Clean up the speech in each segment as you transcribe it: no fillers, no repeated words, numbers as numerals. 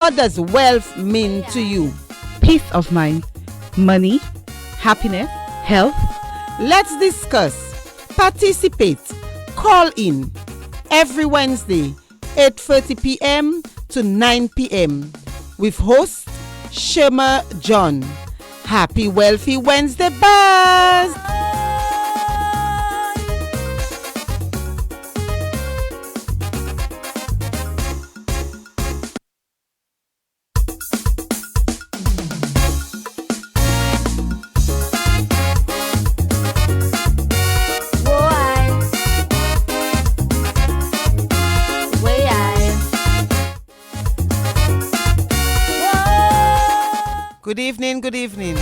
What does wealth mean to you? Peace of mind, money, happiness, health. Let's discuss. Participate. Call in every Wednesday, 8:30 p.m. to 9 p.m. with host Shema John. Happy Wealthy Wednesday, Buzz! Good evening, good evening.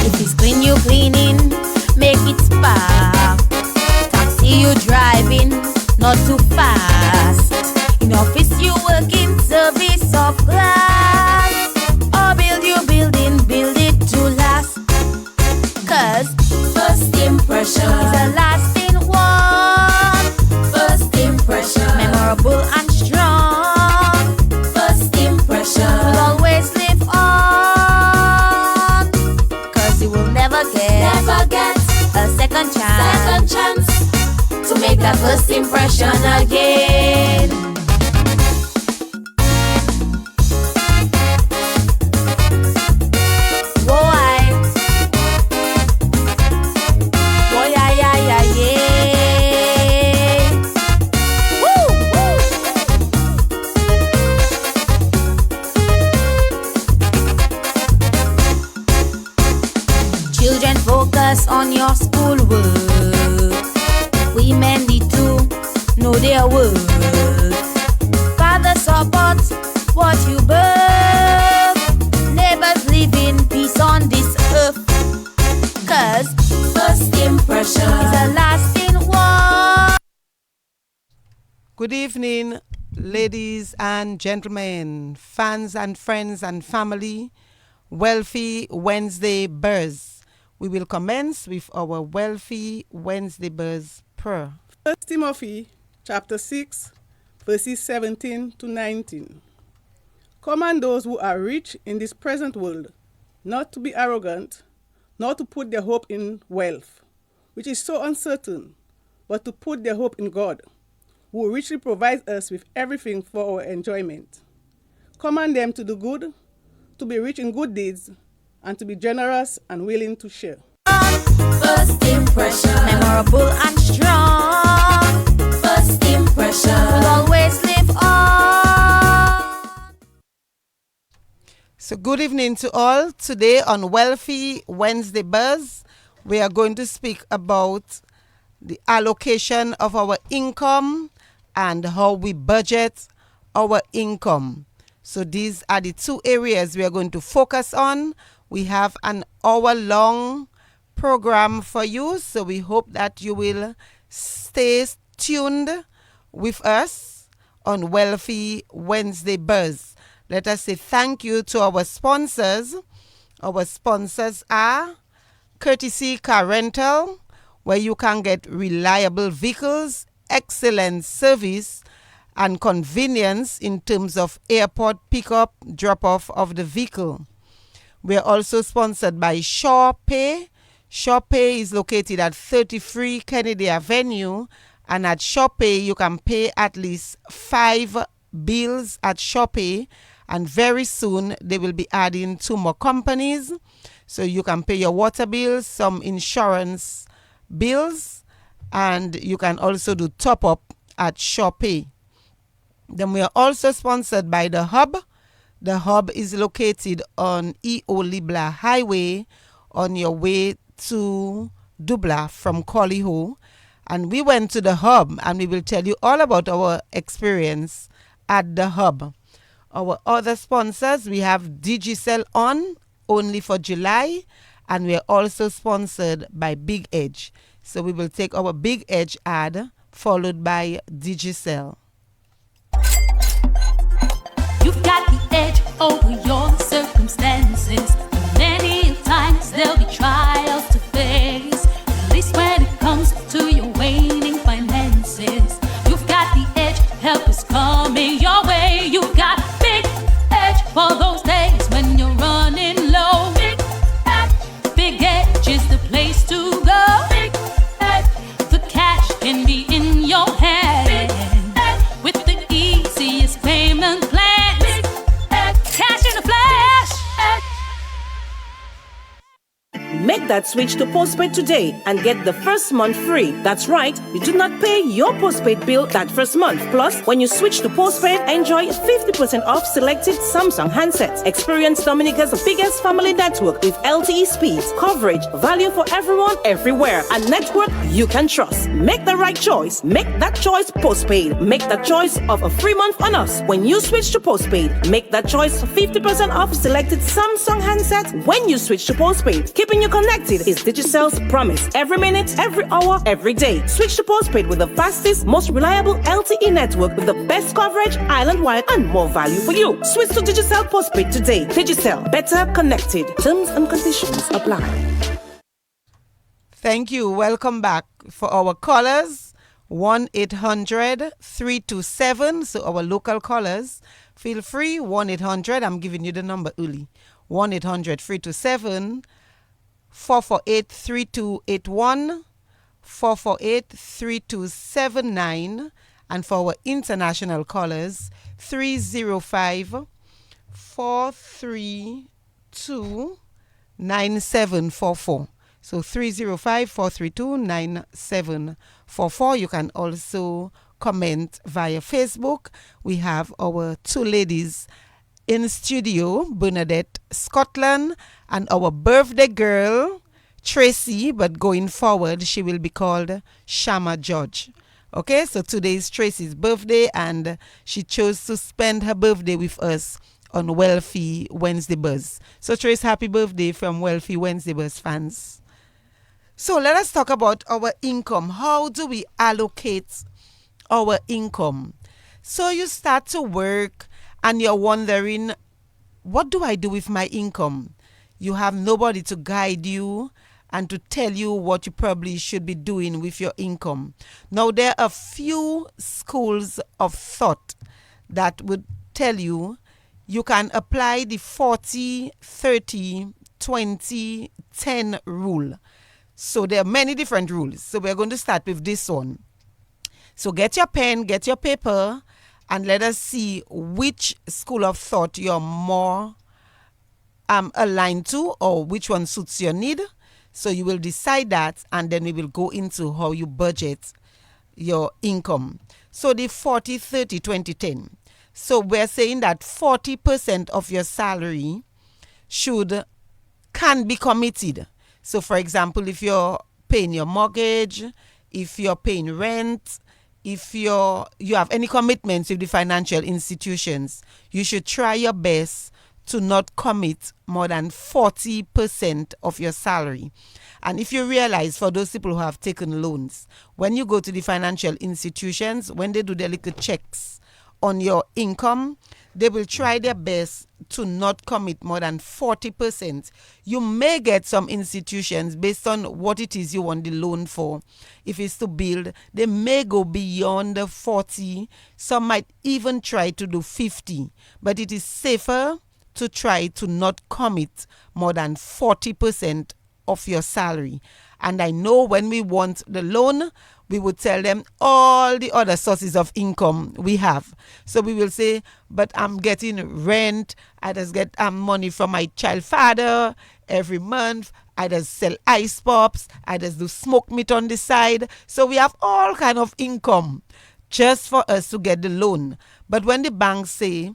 If it's clean, you cleaning, make it spark. Taxi you driving, not too fast. In office you working, service of class. Or build you building, build it to last. Cause first impression is a lasting one. First impression, memorable and strong. First impression will always live on. Cause you will never get a second chance to make that first impression again. On your schoolwork, women need to know their worth. Father support what you birth. Neighbors live in peace on this earth. Cause first impression is a lasting one. Good evening, ladies and gentlemen, fans and friends and family. Wealthy Wednesday Buzz. We will commence with our Wealthy Wednesday Buzz prayer. 1 Timothy chapter 6, verses 17 to 19. Command those who are rich in this present world not to be arrogant, nor to put their hope in wealth, which is so uncertain, but to put their hope in God, who richly provides us with everything for our enjoyment. Command them to do good, to be rich in good deeds, and to be generous and willing to share. First impression, memorable and strong. First impression will always live on. So good evening to all. Today on Wealthy Wednesday Buzz, we are going to speak about the allocation of our income and how we budget our income. So these are the two areas we are going to focus on. We have an hour-long program for you, so we hope that you will stay tuned with us on Wealthy Wednesday Buzz. Let us say thank you to our sponsors. Our sponsors are Courtesy Car Rental, where you can get reliable vehicles, excellent service, and convenience in terms of airport pickup, drop-off of the vehicle. We are also sponsored by Shaw Pay. Shaw Pay is located at 33 Kennedy Avenue, and at Shaw Pay you can pay at least 5 bills at Shaw Pay, and very soon they will be adding 2 more companies, so you can pay your water bills, some insurance bills, and you can also do top-up at Shaw Pay. Then we are also sponsored by The Hub. The Hub is located on E.O. Libla Highway on your way to Dubla from Collyho. And we went to The Hub, and we will tell you all about our experience at The Hub. Our other sponsors, we have Digicel on only for July, and we are also sponsored by Big Edge. So we will take our Big Edge ad followed by Digicel. You've got the edge over your circumstances. Many times there'll be trials to face. At least when it comes to your waning finances, help is coming your way. You got Big Edge for those days when you're running low. Big Edge is the place to go. Big Edge. The cash can be in your hand with the easiest payment plan. Big Edge. Cash in a flash. Make that switch to postpaid today and get the first month free. That's right, you do not pay your postpaid bill that first month. Plus, when you switch to postpaid, enjoy 50% off selected Samsung handsets. Experience Dominica's biggest family network with LTE speeds, coverage, value for everyone, everywhere, and network you can trust. Make the right choice. Make that choice postpaid. Make the choice of a free month on us when you switch to postpaid. Make that choice 50% off selected Samsung handsets when you switch to postpaid. Keeping you connected is Digicel's promise. Every minute, every hour, every day. Switch to postpaid with the fastest, most reliable LTE network with the best coverage, island-wide, and more value for you. Switch to Digicel postpaid today. Digicel, better connected. Terms and conditions apply. Thank you. Welcome back. For our callers, 1-800-327. So our local callers, feel free. 1-800. I'm giving you the number early. 1-800-327. 448-3281, 448-3279, and for our international callers, 305-432-9744. So 305-432-9744. You can also comment via Facebook. We have our two ladies in studio, Bernadette Scotland, and our birthday girl, Tracy, but going forward, she will be called Shama George. Okay, so today is Tracy's birthday, and she chose to spend her birthday with us on Wealthy Wednesday Buzz. So Trace, happy birthday from Wealthy Wednesday Buzz fans. So let us talk about our income. How do we allocate our income? So you start to work and you're wondering, what do I do with my income? You have nobody to guide you and to tell you what you probably should be doing with your income. Now, there are a few schools of thought that would tell you you can apply the 40-30-20-10 rule. So there are many different rules. So we're going to start with this one. So get your pen, get your paper, and let us see which school of thought you're more aligned to, or which one suits your need. So you will decide that, and then we will go into how you budget your income. So the 40-30-20-10. So we're saying that 40% of your salary can be committed. So for example, if you're paying your mortgage, if you're paying rent, if you have any commitments with the financial institutions, you should try your best to not commit more than 40% of your salary. And if you realize, for those people who have taken loans, when you go to the financial institutions, when they do their little checks on your income, they will try their best to not commit more than 40%. You may get some institutions, based on what it is you want the loan for. If it's to build, they may go beyond the 40. Some might even try to do 50. But it is safer to try to not commit more than 40% of your salary. And I know when we want the loan, we would tell them all the other sources of income we have. So we will say, but I'm getting rent. I just get money from my child father every month. I just sell ice pops. I just do smoke meat on the side. So we have all kind of income just for us to get the loan. But when the banks say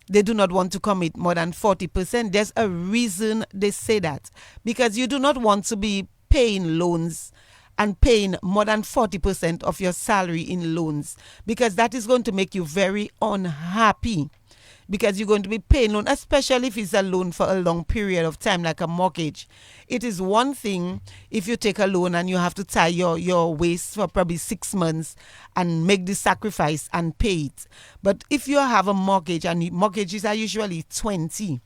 they do not want to commit more than 40%, there's a reason they say that. Because you do not want to be paying loans and paying more than 40% of your salary in loans, because that is going to make you very unhappy, because you're going to be paying loan, especially if it's a loan for a long period of time, like a mortgage. It is one thing if you take a loan and you have to tie your waist for probably 6 months and make the sacrifice and pay it. But if you have a mortgage, and mortgages are usually 20,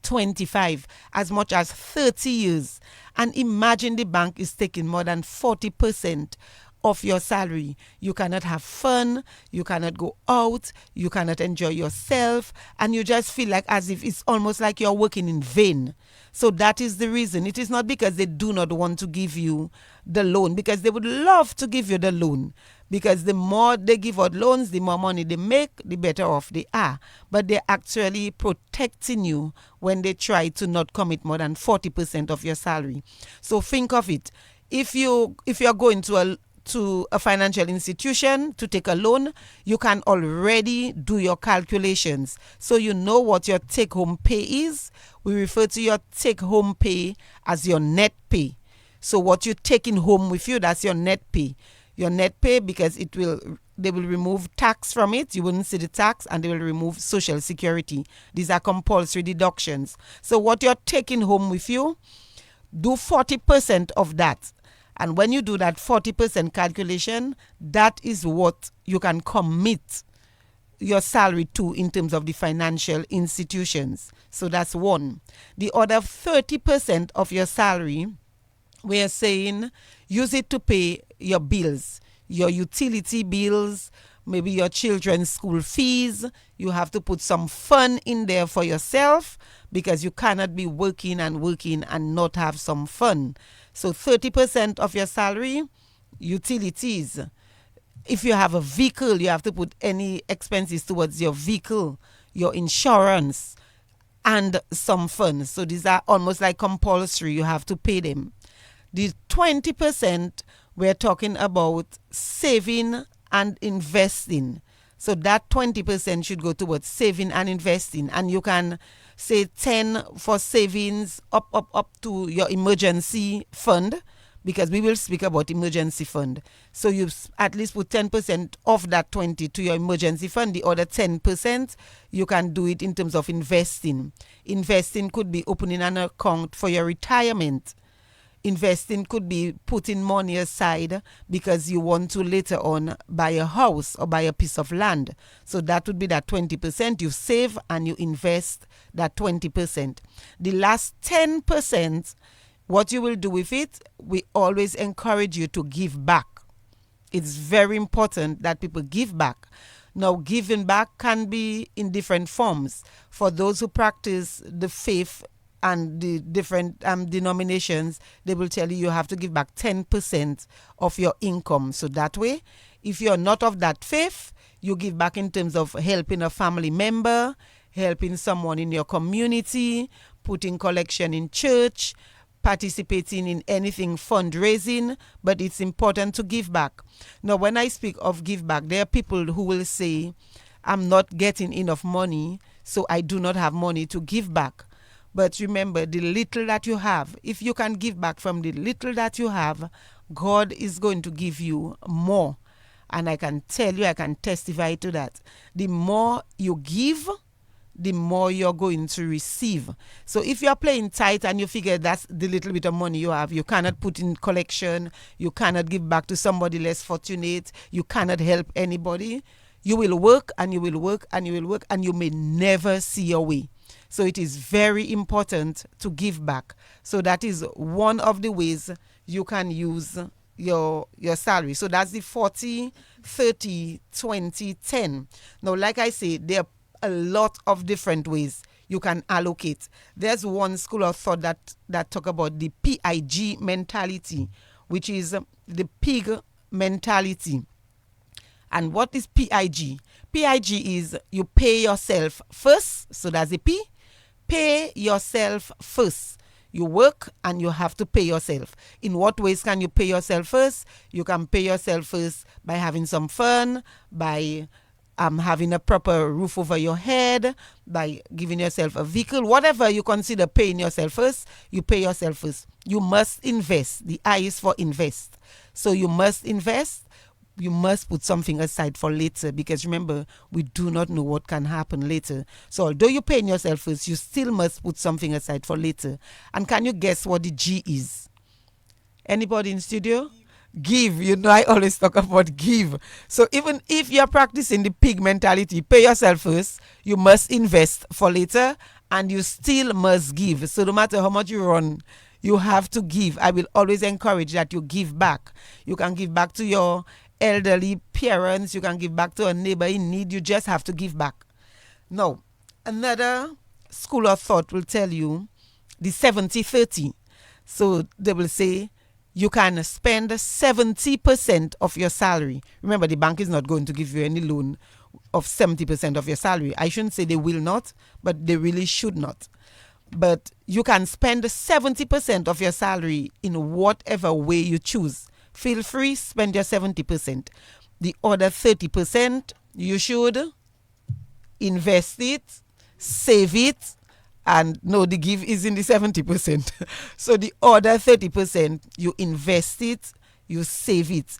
25, as much as 30 years. And imagine the bank is taking more than 40% of your salary. You cannot have fun, you cannot go out, you cannot enjoy yourself, and you just feel like as if it's almost like you're working in vain. So that is the reason. It is not because they do not want to give you the loan, because they would love to give you the loan. Because the more they give out loans, the more money they make, the better off they are. But they're actually protecting you when they try to not commit more than 40% of your salary. So think of it. If you're going to a financial institution to take a loan, you can already do your calculations. So you know what your take-home pay is. We refer to your take-home pay as your net pay. So what you're taking home with you, that's your net pay. Your net pay, because they will remove tax from it. You wouldn't see the tax, and they will remove Social Security. These are compulsory deductions. So what you're taking home with you, do 40% of that. And when you do that 40% calculation, that is what you can commit your salary to in terms of the financial institutions. So that's one. The other 30% of your salary, we are saying, use it to pay your bills, your utility bills, maybe your children's school fees. You have to put some fun in there for yourself, because you cannot be working and not have some fun. So 30% of your salary, utilities. If you have a vehicle, you have to put any expenses towards your vehicle, your insurance, and some fun. So these are almost like compulsory. You have to pay them. The 20%, we're talking about saving and investing. So that 20% should go towards saving and investing. And you can say 10 for savings up to your emergency fund, because we will speak about emergency fund. So you at least put 10% of that 20 to your emergency fund. The other 10%, you can do it in terms of investing. Investing could be opening an account for your retirement. Investing could be putting money aside because you want to later on buy a house or buy a piece of land. So that would be that 20%. You save and you invest that 20%. The last 10%, what you will do with it, we always encourage you to give back. It's very important that people give back. Now, giving back can be in different forms. For those who practice the faith and the different denominations, they will tell you have to give back 10% of your income. So that way, if you're not of that faith, you give back in terms of helping a family member, helping someone in your community, putting collection in church, participating in anything fundraising, but it's important to give back. Now, when I speak of give back, there are people who will say, I'm not getting enough money, so I do not have money to give back. But remember, the little that you have, if you can give back from the little that you have, God is going to give you more. And I can tell you, I can testify to that. The more you give, the more you're going to receive. So if you're playing tight and you figure that's the little bit of money you have, you cannot put in collection, you cannot give back to somebody less fortunate, you cannot help anybody, you will work and you will work and you will work and you may never see your way. So it is very important to give back. So that is one of the ways you can use your salary. So that's the 40, 30, 20, 10. Now, like I say, there are a lot of different ways you can allocate. There's one school of thought that talk about the PIG mentality, which is the pig mentality. And what is PIG? PIG is you pay yourself first. So that's the P. Pay yourself first. You work and you have to pay yourself. In what ways can you pay yourself first? You can pay yourself first by having some fun, by having a proper roof over your head, by giving yourself a vehicle. Whatever you consider paying yourself first, you pay yourself first. You must invest. The I is for invest. So you must invest. You must put something aside for later, because remember, we do not know what can happen later. So although you're paying yourself first, you still must put something aside for later. And can you guess what the G is? Anybody in studio? Give. You know, I always talk about give. So even if you're practicing the pig mentality, pay yourself first, you must invest for later, and you still must give. So no matter how much you run You have to give. I will always encourage that you give back. You can give back to your elderly parents. You can give back to a neighbor in need. You just have to give back. Now, another school of thought will tell you the 70-30. So they will say you can spend 70% of your salary. Remember, the bank is not going to give you any loan of 70% of your salary. I shouldn't say they will not, but they really should not. But you can spend 70% of your salary in whatever way you choose. Feel free, spend your 70%. The other 30%, you should invest it, save it, and no, the give is in the 70%. So the other 30%, you invest it, you save it.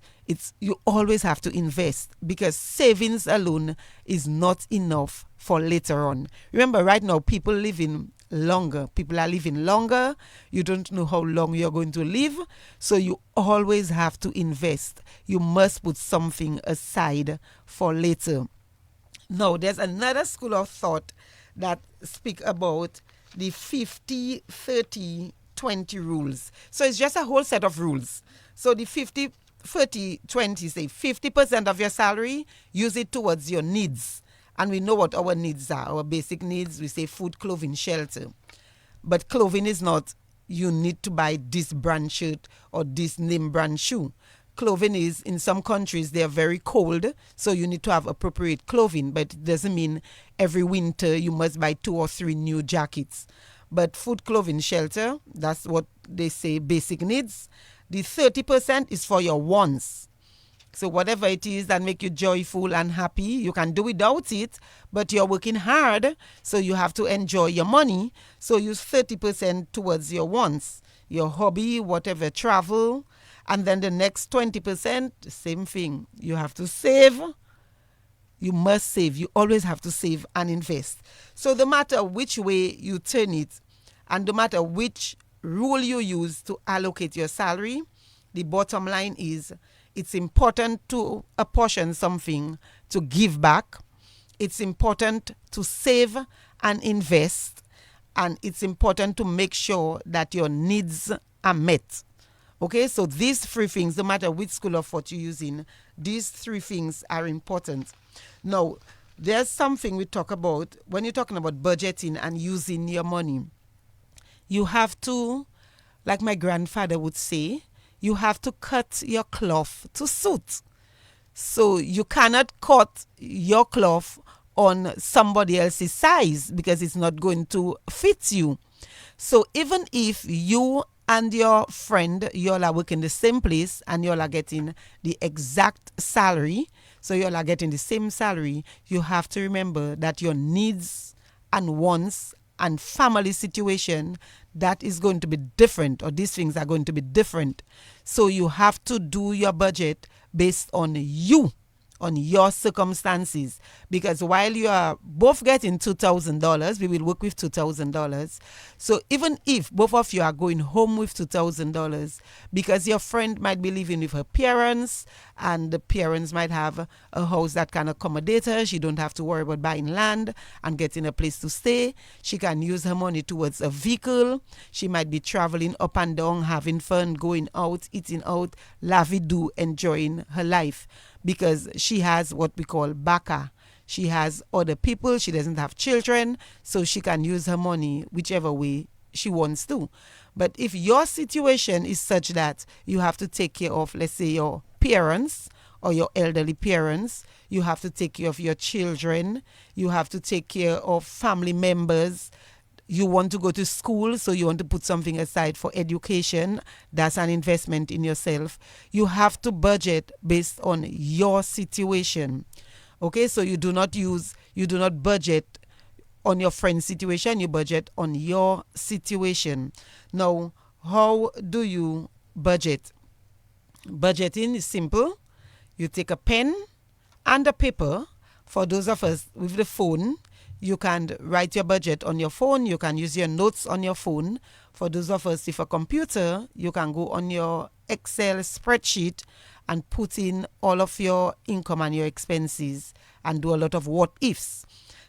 You always have to invest, because savings alone is not enough for later on. Remember, right now, people are living longer. You don't know how long you're going to live. So you always have to invest. You must put something aside for later. Now, there's another school of thought that speak about the 50-30-20 rules. So it's just a whole set of rules. So the 50-30-20 say 50% of your salary, use it towards your needs. And we know what our needs are. Our basic needs, we say food, clothing, shelter. But clothing is not, you need to buy this brand shirt or this name brand shoe. Clothing is, in some countries, they are very cold, so you need to have appropriate clothing. But it doesn't mean every winter you must buy 2 or 3 new jackets. But food, clothing, shelter, that's what they say basic needs. The 30% is for your wants. So whatever it is that make you joyful and happy, you can do without it, but you're working hard, so you have to enjoy your money. So use 30% towards your wants, your hobby, whatever, travel. And then the next 20%, the same thing. You have to save. You must save. You always have to save and invest. So no matter which way you turn it, and no matter which rule you use to allocate your salary, the bottom line is it's important to apportion something to give back. It's important to save and invest. And it's important to make sure that your needs are met. Okay, so these 3 things, no matter which school of thought you're using, these 3 things are important. Now, there's something we talk about when you're talking about budgeting and using your money. You have to, like my grandfather would say, you have to cut your cloth to suit. So you cannot cut your cloth on somebody else's size because it's not going to fit you. So even if you and your friend, you all are working the same place and you all are getting the exact salary, so you all are getting the same salary, you have to remember that your needs and wants and family situation, that is going to be different, or these things are going to be different. So you have to do your budget based on you, on your circumstances. Because while you are both getting $2,000, we will work with $2,000. So even if both of you are going home with $2,000, because your friend might be living with her parents, and the parents might have a house that can accommodate her, she don't have to worry about buying land and getting a place to stay. She can use her money towards a vehicle. She might be traveling up and down, having fun, going out, eating out, la-vie-doo, enjoying her life. Because she has what we call baka. She has other people. She doesn't have children. So she can use her money whichever way she wants to. But if your situation is such that you have to take care of, let's say, your parents or your elderly parents, you have to take care of your children, you have to take care of family members, you want to go to school, so you want to put something aside for education, that's an investment in yourself. You have to budget based on your situation. Okay, so you do not budget on your friend's situation, you budget on your situation. Now, how do you budget? Budgeting is simple. You take a pen and a paper. For those of us with the phone, you can write your budget on your phone. You can use your notes on your phone. For those of us with a computer, you can go on your Excel spreadsheet and put in all of your income and your expenses and do a lot of what ifs.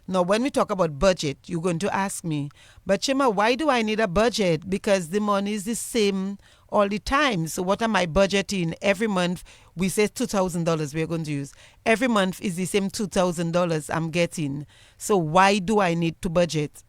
Now, when we talk about budget, you're going to ask me, but Chima, why do I need a budget? Because the money is the same all the time. So what am I budgeting every month? We say $2,000 we're going to use. Every month is the same $2,000 I'm getting. So why do I need to budget?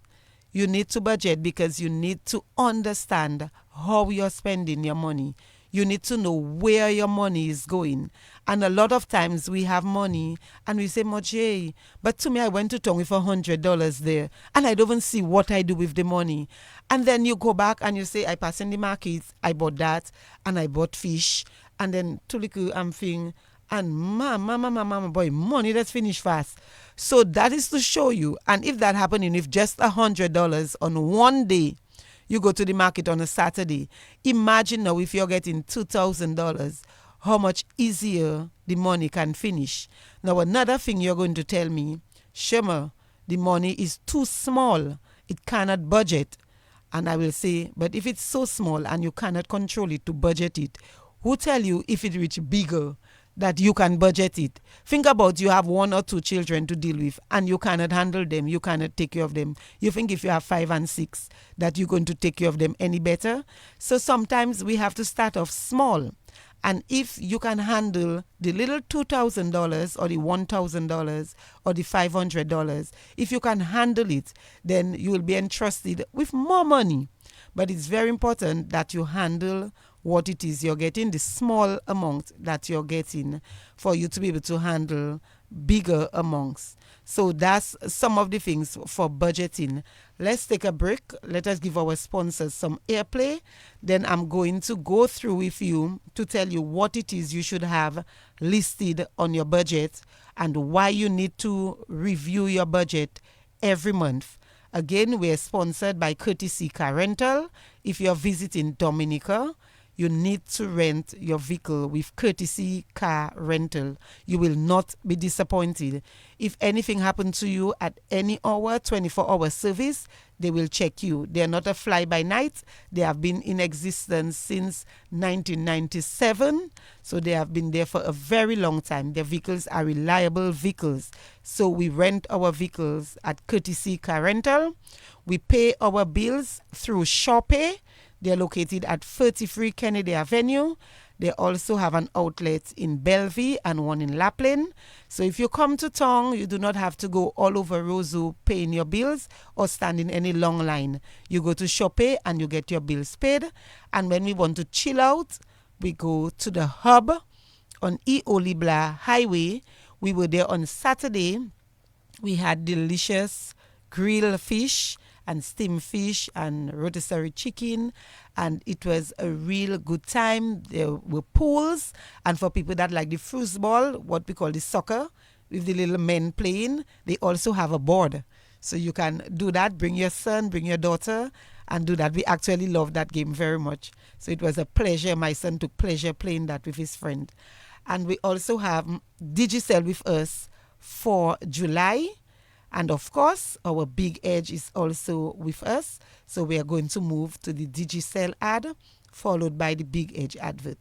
You need to budget because you need to understand how you're spending your money. You need to know where your money is going. And a lot of times we have money and we say, Moje, but to me, I went to town with $100 there and I don't even see what I do with the money. And then you go back and you say, I pass in the market, I bought that and I bought fish. And then Tuliku, I'm thinking, and mama, boy, money that's finished fast. So that is to show you. And if that happening with just $100 on one day, you go to the market on a Saturday. Imagine now if you're getting $2,000, how much easier the money can finish. Now, another thing you're going to tell me, Shema, the money is too small. It cannot budget. And I will say, but if it's so small and you cannot control it to budget it, who tell you if it reach bigger that you can budget it? Think about you have 1 or 2 children to deal with and you cannot handle them, you cannot take care of them. You think if you have 5 and 6 that you're going to take care of them any better? So sometimes we have to start off small. And if you can handle the little $2,000 or the $1,000 or the $500, if you can handle it, then you will be entrusted with more money. But it's very important that you handle what it is you're getting, the small amount that you're getting, for you to be able to handle bigger amounts. So that's some of the things for budgeting. Let's take a break. Let us give our sponsors some airplay. Then I'm going to go through with you to tell you what it is you should have listed on your budget and why you need to review your budget every month. Again, we're sponsored by Courtesy Car Rental. If you're visiting Dominica, you need to rent your vehicle with Courtesy Car Rental. You will not be disappointed. If anything happened to you at any hour, 24-hour service, they will check you. They are not a fly-by-night. They have been in existence since 1997. So they have been there for a very long time. Their vehicles are reliable vehicles. So we rent our vehicles at Courtesy Car Rental. We pay our bills through SurePay. They're located at 33 Kennedy Avenue. They also have an outlet in Bellevue and one in Lapland. So if you come to town, you do not have to go all over Roseau paying your bills or stand in any long line. You go to SurePay and you get your bills paid. And when we want to chill out, we go to the hub on Eolibla Highway. We were there on Saturday. We had delicious grilled fish and steamed fish and rotisserie chicken, and it was a real good time. There were pools, and for people that like the foosball, what we call the soccer, with the little men playing, they also have a board. So you can do that, bring your son, bring your daughter, and do that. We actually love that game very much. So it was a pleasure. My son took pleasure playing that with his friend. And we also have Digicel with us for July. And of course, our Big Edge is also with us. So we are going to move to the Digicel ad, followed by the Big Edge advert.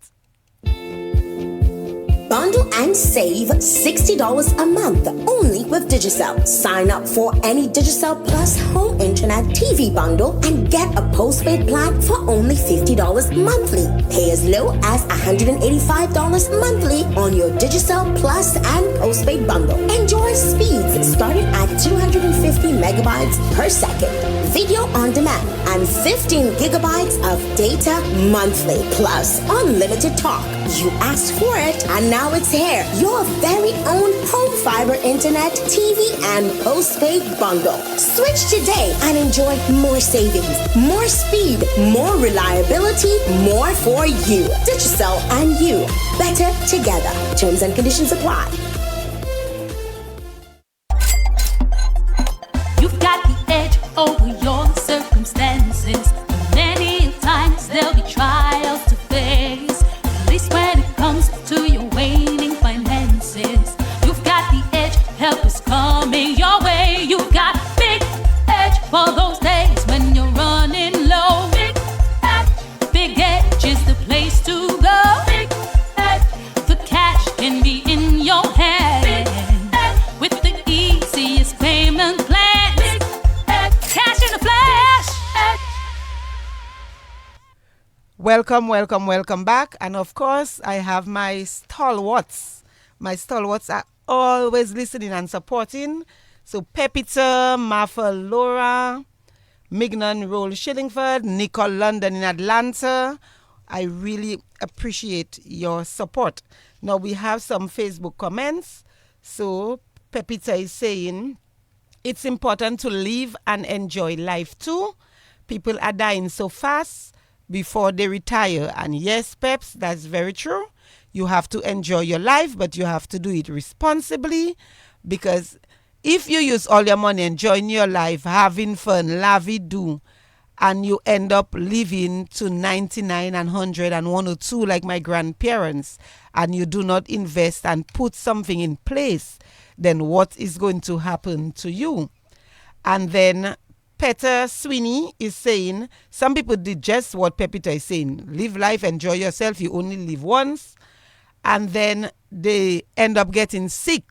Bundle and save $60 a month only with Digicel. Sign up for any Digicel Plus home internet TV bundle and get a postpaid plan for only $50 monthly. Pay as low as $185 monthly on your Digicel Plus and postpaid bundle. Enjoy speeds starting at 250 megabytes per second, video on demand, and 15 gigabytes of data monthly, plus unlimited talk. You asked for it, and now it's here. Your very own home fiber internet, TV, and postpaid bundle. Switch today and enjoy more savings, more speed, more reliability, more for you. Digicel and you. Better together. Terms and conditions apply. You've got the edge over your circumstances. Many times there'll be trials to face. At least when it comes to your waning finances, you've got the edge. Help is coming your way. You've got Big Edge for those days when you're running low. Big Edge is the place to go. Big Edge, the cash can be in your hand with the easiest payment. welcome, welcome, welcome back. And of course, I have my stalwarts. My stalwarts are always listening and supporting. So Pepita, Martha Laura, Mignon Roll Shillingford, Nicole London in Atlanta. I really appreciate your support. Now we have some Facebook comments. So Pepita is saying, it's important to live and enjoy life too. People are dying so fast before they retire. And yes, Peps, that's very true. You have to enjoy your life, but you have to do it responsibly, because if you use all your money enjoying your life, having fun, lovey-doo, and you end up living to 99 and 100 and 102 like my grandparents, and you do not invest and put something in place, then what is going to happen to you? And then Peter Sweeney is saying, some people did just what Pepita is saying. Live life, enjoy yourself, you only live once. And then they end up getting sick.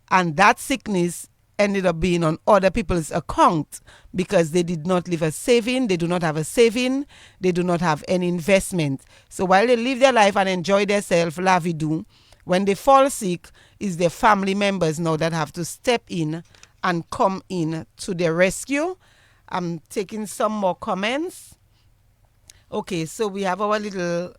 And that sickness ended up being on other people's account because they did not leave a saving, they do not have a saving, they do not have any investment. So while they live their life and enjoy themselves, lovey-doo, when they fall sick, it's their family members now that have to step in and come in to their rescue. I'm taking some more comments. Okay, so we have our little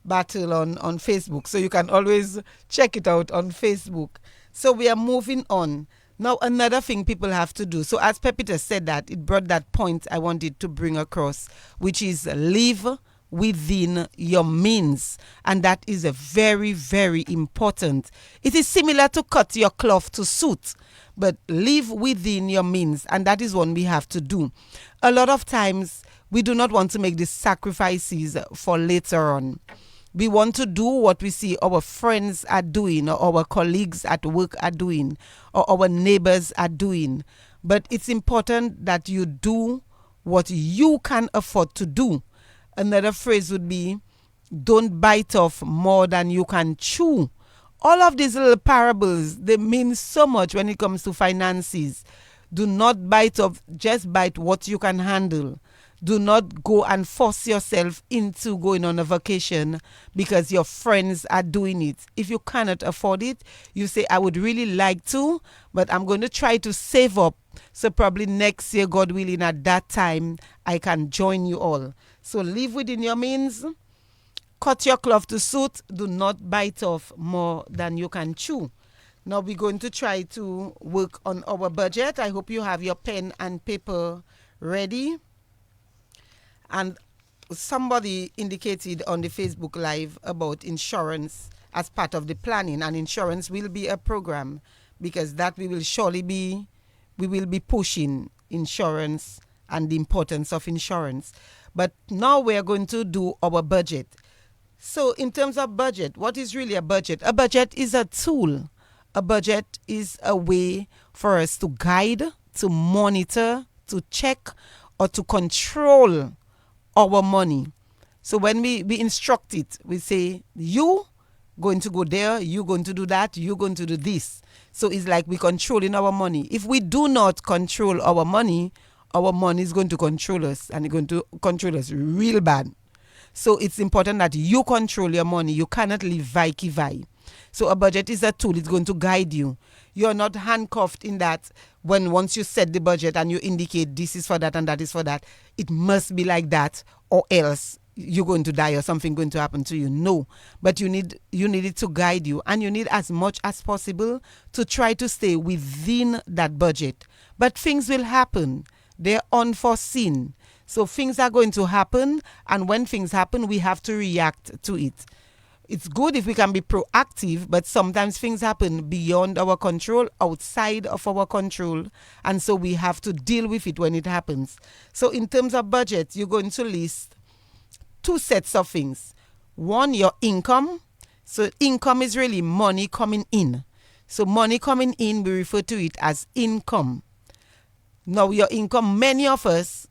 battle on Facebook. So you can always check it out on Facebook. So we are moving on. Now, another thing people have to do. So as Pepita said that, it brought that point I wanted to bring across, which is live within your means. And that is a very, very important. It is similar to cut your cloth to suit, but live within your means. And that is what we have to do. A lot of times, we do not want to make these sacrifices for later on. We want to do what we see our friends are doing, or our colleagues at work are doing, or our neighbors are doing. But it's important that you do what you can afford to do. Another phrase would be, don't bite off more than you can chew. All of these little parables, they mean so much when it comes to finances. Do not bite off, just bite what you can handle. Do not go and force yourself into going on a vacation because your friends are doing it. If you cannot afford it, you say, I would really like to, but I'm going to try to save up. So probably next year, God willing, at that time, I can join you all. So live within your means. Cut your cloth to suit. Do not bite off more than you can chew. Now we're going to try to work on our budget. I hope you have your pen and paper ready. And somebody indicated on the Facebook Live about insurance as part of the planning, and insurance will be a program, because that we will be pushing insurance and the importance of insurance. But now we are going to do our budget. So in terms of budget, what is really a budget? A budget is a tool. A budget is a way for us to guide, to monitor, to check, or to control our money. So when we instruct it, we say, you going to go there, you going to do that, you going to do this. So it's like we're controlling our money. If we do not control our money is going to control us, and it's going to control us real bad. So it's important that you control your money. You cannot live vai. So a budget is a tool. It's going to guide you. You're not handcuffed in that once you set the budget and you indicate this is for that and that is for that, it must be like that, or else you're going to die or something going to happen to you. No, but you need it to guide you, and you need as much as possible to try to stay within that budget. But things will happen. They're unforeseen. So things are going to happen, and when things happen, we have to react to it. It's good if we can be proactive, but sometimes things happen beyond our control, outside of our control, and so we have to deal with it when it happens. So in terms of budget, you're going to list two sets of things. One, your income. So income is really money coming in. So money coming in, we refer to it as income. Now your income, many of us,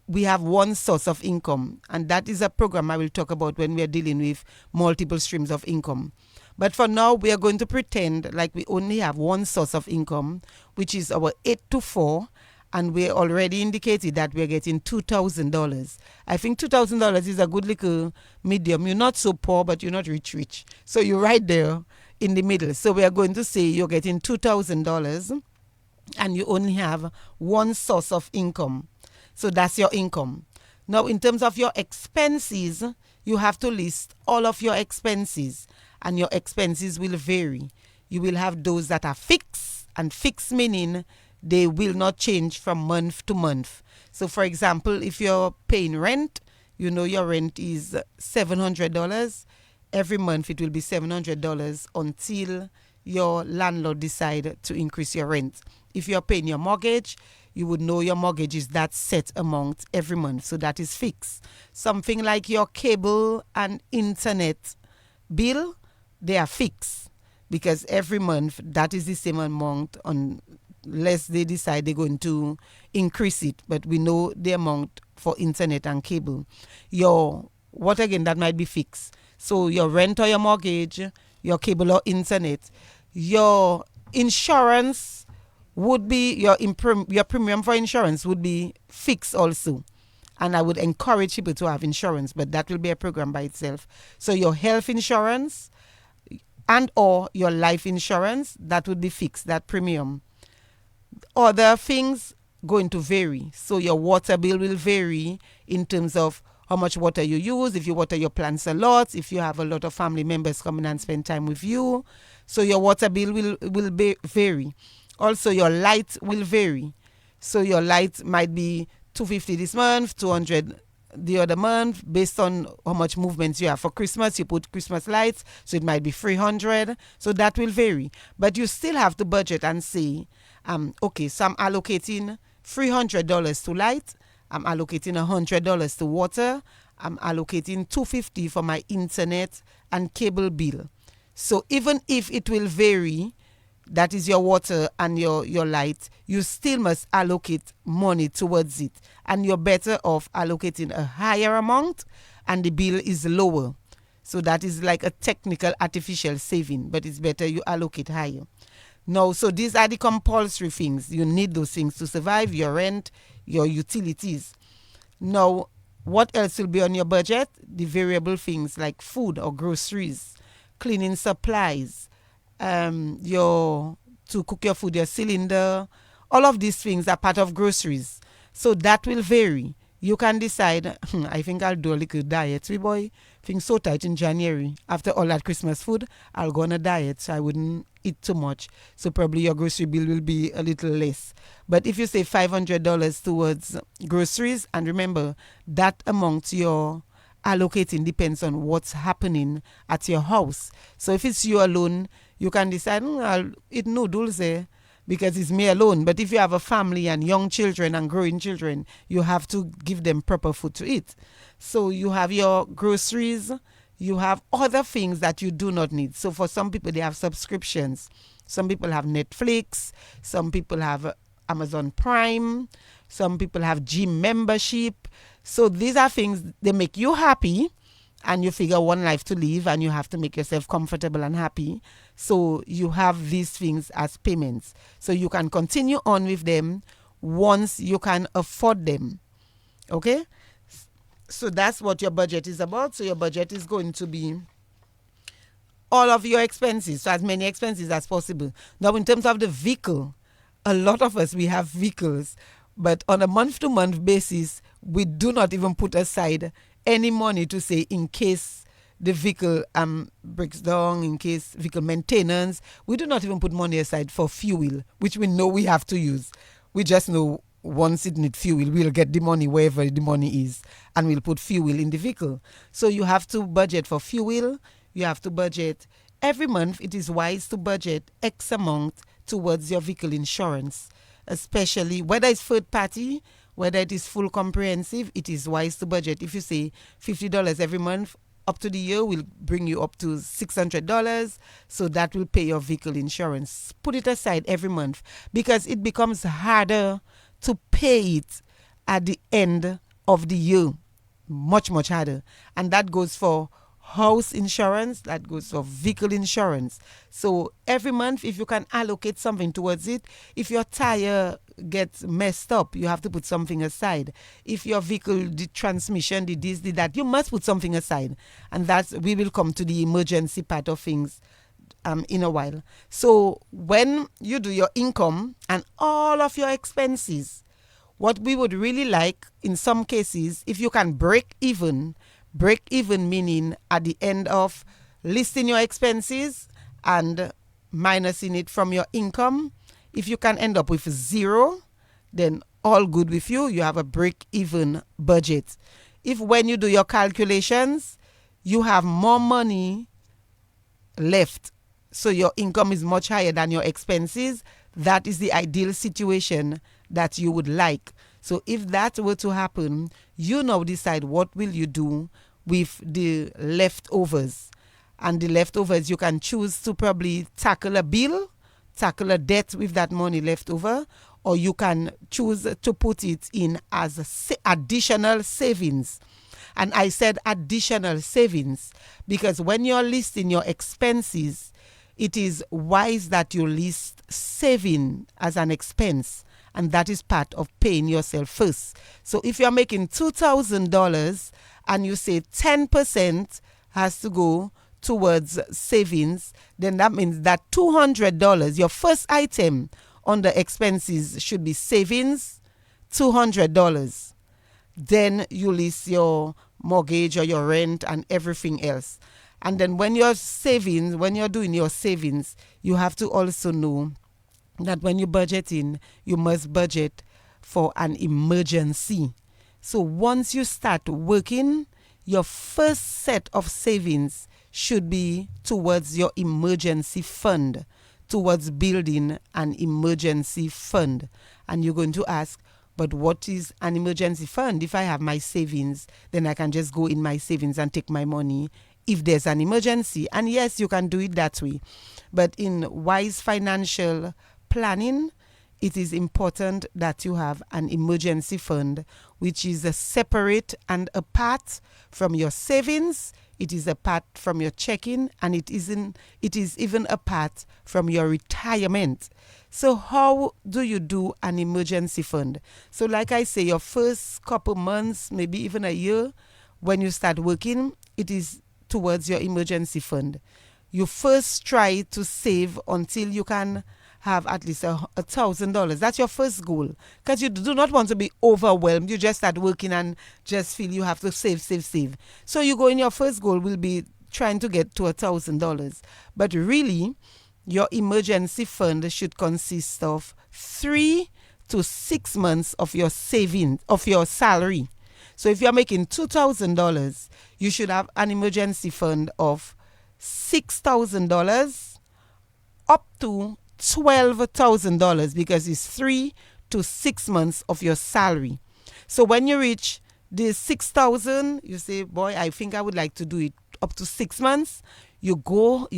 we have one source of income, and that is a program I will talk about when we are dealing with multiple streams of income. But for now, we are going to pretend like we only have one source of income, which is our 8 to 4, and we already indicated that we're getting $2,000. I think $2,000 is a good little medium. You're not so poor, but you're not rich. So you're right there in the middle. So we are going to say you're getting $2,000 and you only have one source of income. So that's your income. Now, in terms of your expenses, you have to list all of your expenses, and your expenses will vary. You will have those that are fixed, and fixed meaning they will not change from month to month. So, for example, if you're paying rent, you know your rent is $700. Every month it will be $700 until your landlord decide to increase your rent. If you're paying your mortgage, you would know your mortgage is that set amount every month. So that is fixed. Something like your cable and internet bill, they are fixed because every month that is the same amount unless they decide they're going to increase it. But we know the amount for internet and cable. What again, that might be fixed. So your rent or your mortgage, your cable or internet, your insurance would be, your premium for insurance would be fixed also. And I would encourage people to have insurance, but that will be a program by itself. So your health insurance and or your life insurance, that would be fixed, that premium. Other things going to vary. So your water bill will vary in terms of how much water you use, if you water your plants a lot, if you have a lot of family members coming and spend time with you. So your water bill will vary. Also, your light will vary. So your light might be $250 this month, $200 the other month, based on how much movements you have. For Christmas, you put Christmas lights, so it might be $300. So that will vary. But you still have to budget and say, okay, so I'm allocating $300 to light, I'm allocating $100 to water, I'm allocating $250 for my internet and cable bill. So even if it will vary, that is your water and your light, you still must allocate money towards it. And you're better off allocating a higher amount and the bill is lower. So that is like a technical artificial saving, but it's better you allocate higher. Now, so these are the compulsory things. You need those things to survive, your rent, your utilities. Now, what else will be on your budget? The variable things like food or groceries, cleaning supplies, to cook your food, your cylinder, all of these things are part of groceries. So that will vary. You can decide, I think I'll do a little diet. We boy, things so tight in January. After all that Christmas food, I'll go on a diet, so I wouldn't eat too much. So probably your grocery bill will be a little less. But if you say $500 towards groceries, and remember, that amount you're allocating depends on what's happening at your house. So if it's you alone, you can decide, I'll eat noodles because it's me alone. But if you have a family and young children and growing children, you have to give them proper food to eat. So you have your groceries, you have other things that you do not need. So for some people, they have subscriptions. Some people have Netflix. Some people have Amazon Prime. Some people have gym membership. So these are things, they make you happy, and you figure one life to live and you have to make yourself comfortable and happy. So you have these things as payments. So you can continue on with them once you can afford them. Okay? So that's what your budget is about. So your budget is going to be all of your expenses, so as many expenses as possible. Now, in terms of the vehicle, a lot of us, we have vehicles, but on a month-to-month basis, we do not even put aside any money to say in case the vehicle breaks down, in case vehicle maintenance. We do not even put money aside for fuel, which we know we have to use. We just know once it needs fuel, we'll get the money wherever the money is, and we'll put fuel in the vehicle. So you have to budget for fuel. You have to budget every month. It is wise to budget X amount towards your vehicle insurance, especially whether it's third party, whether it is full comprehensive. It is wise to budget. If you say $50 every month, up to the year will bring you up to $600. So that will pay your vehicle insurance. Put it aside every month, because it becomes harder to pay it at the end of the year. Much, much harder. And that goes for house insurance, that goes for vehicle insurance. So every month, if you can allocate something towards it, if your tire gets messed up, you have to put something aside. If your vehicle, the transmission, the this, the that, you must put something aside. And that's, we will come to the emergency part of things in a while. So when you do your income and all of your expenses, what we would really like in some cases, if you can break even meaning at the end of listing your expenses and minusing it from your income, if you can end up with zero, then all good with you. You have a break-even budget. If when you do your calculations, you have more money left, so your income is much higher than your expenses, that is the ideal situation that you would like. So if that were to happen, you now decide what will you do with the leftovers. And the leftovers, you can choose to probably tackle a bill, tackle a debt with that money left over, or you can choose to put it in as additional savings. And I said additional savings because when you're listing your expenses, it is wise that you list saving as an expense, and that is part of paying yourself first. So if you're making $2,000 and you say 10% has to go towards savings, then that means that $200, your first item on the expenses should be savings, $200. Then you list your mortgage or your rent and everything else. And then when you're doing your savings, you have to also know that when you budget in, you must budget for an emergency. So once you start working, your first set of savings should be towards your emergency fund, towards building an emergency fund. And you're going to ask, but what is an emergency fund? If I have my savings, then I can just go in my savings and take my money if there's an emergency. And yes, you can do it that way. But in wise financial planning, it is important that you have an emergency fund, which is a separate and apart from your savings. It is apart from your checking, and it is even apart from your retirement. So how do you do an emergency fund? So like I say, your first couple months, maybe even a year, when you start working, it is towards your emergency fund. You first try to save until you can have at least $1,000. That's your first goal, because you do not want to be overwhelmed. You just start working and just feel you have to save. So you go in, your first goal will be trying to get to $1,000. But really, your emergency fund should consist of 3 to 6 months of your savings, of your salary. So if you're making $2,000, you should have an emergency fund of $6,000 up to $12,000, because it's 3 to 6 months of your salary. So when you reach the $6,000, you say, boy, I think I would like to do it up to 6 months. You go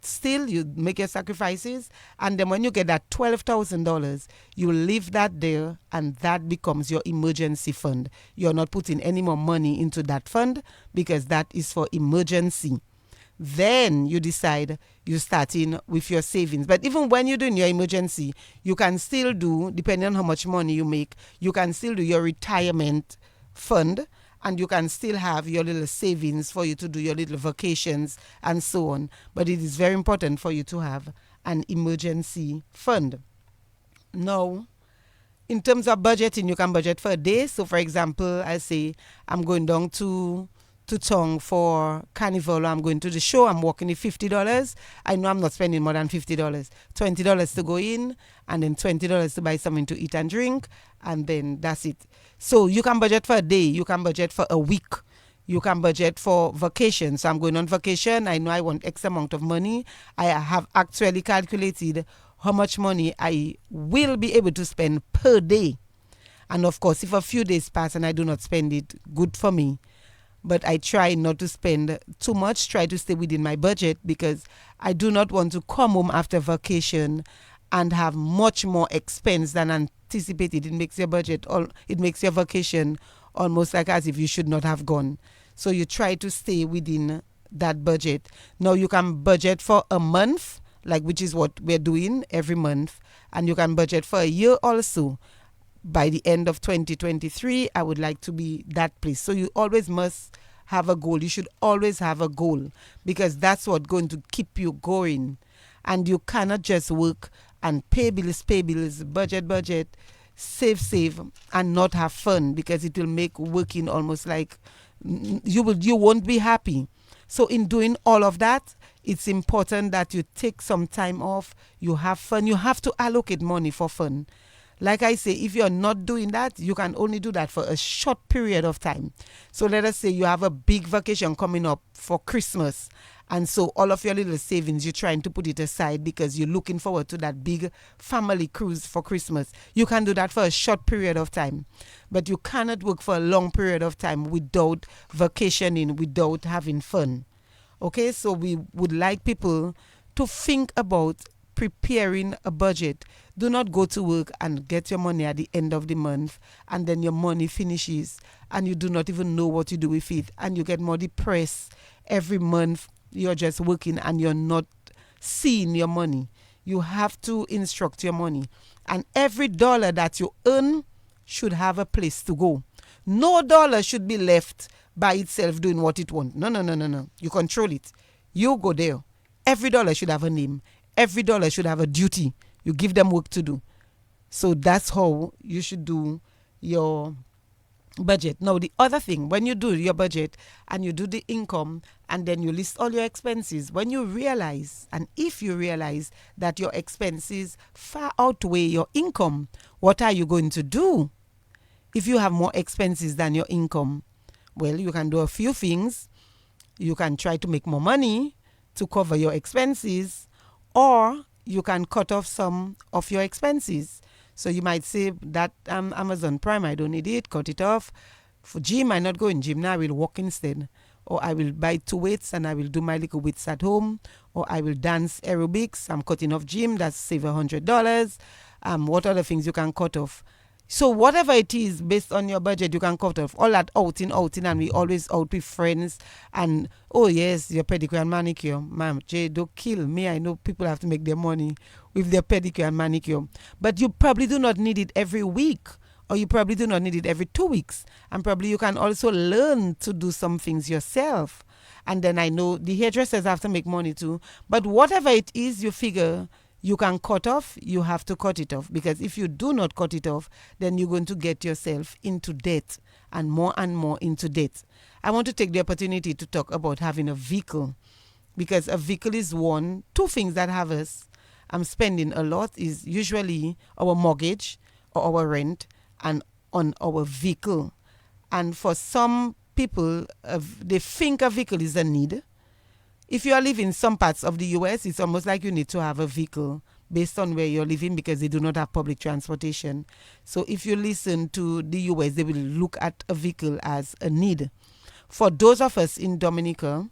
still, you make your sacrifices, and then when you get that $12,000, you leave that there, and that becomes your emergency fund. You're not putting any more money into that fund because that is for emergency. Then you decide you start in with your savings. But even when you're doing your emergency, you can still do, depending on how much money you make, you can still do your retirement fund, and you can still have your little savings for you to do your little vacations and so on. But it is very important for you to have an emergency fund. Now, in terms of budgeting, you can budget for a day. So for example, I say I'm going down to town for Carnival, I'm going to the show, I'm walking with $50. I know I'm not spending more than $50. $20 to go in, and then $20 to buy something to eat and drink, and then that's it. So you can budget for a day, you can budget for a week, you can budget for vacation. So I'm going on vacation, I know I want X amount of money. I have actually calculated how much money I will be able to spend per day. And of course, if a few days pass and I do not spend it, good for me. But I try not to spend too much, try to stay within my budget, because I do not want to come home after vacation and have much more expense than anticipated. It makes your budget, it makes your vacation almost like as if you should not have gone. So you try to stay within that budget. Now you can budget for a month, like which is what we're doing every month, and you can budget for a year also. By the end of 2023, I would like to be that place. So you always must have a goal. You should always have a goal, because that's what's going to keep you going. And you cannot just work and pay bills, budget, save, and not have fun, because it will make working almost like you won't be happy. So in doing all of that, it's important that you take some time off, you have fun. You have to allocate money for fun. Like I say, if you're not doing that, you can only do that for a short period of time. So let us say you have a big vacation coming up for Christmas, and so all of your little savings, you're trying to put it aside because you're looking forward to that big family cruise for Christmas. You can do that for a short period of time, but you cannot work for a long period of time without vacationing, without having fun. Okay, so we would like people to think about preparing a budget. Do not go to work and get your money at the end of the month, and then your money finishes and you do not even know what to do with it, and you get more depressed every month. You're just working and you're not seeing your money. You have to instruct your money, and every dollar that you earn should have a place to go. No dollar should be left by itself doing what it wants. No. You control it. You go there. Every dollar should have a name. Every dollar should have a duty. You give them work to do. So that's how you should do your budget. Now, the other thing, when you do your budget and you do the income and then you list all your expenses, when you realize, and if you realize that your expenses far outweigh your income, what are you going to do? If you have more expenses than your income, well, you can do a few things. You can try to make more money to cover your expenses, or you can cut off some of your expenses. So you might say that Amazon Prime, I don't need it, cut it off. For gym, I not go in gym now, I will walk instead. Or I will buy 2 weights and I will do my little weights at home. Or I will dance aerobics, I'm cutting off gym, that's save $100. What other things you can cut off? So whatever it is, based on your budget, you can cut off. All that outing, and we always out with friends. And, oh yes, your pedicure and manicure. Ma'am, Jay, don't kill me. I know people have to make their money with their pedicure and manicure. But you probably do not need it every week. Or you probably do not need it every 2 weeks. And probably you can also learn to do some things yourself. And then I know the hairdressers have to make money too. But whatever it is, you figure you can cut off, you have to cut it off. Because if you do not cut it off, then you're going to get yourself into debt and more into debt. I want to take the opportunity to talk about having a vehicle. Because a vehicle is two things that have us spending a lot is usually our mortgage or our rent and on our vehicle. And for some people, they think a vehicle is a need. If you are living in some parts of the U.S., it's almost like you need to have a vehicle based on where you're living, because they do not have public transportation. So if you listen to the U.S., they will look at a vehicle as a need. For those of us in Dominica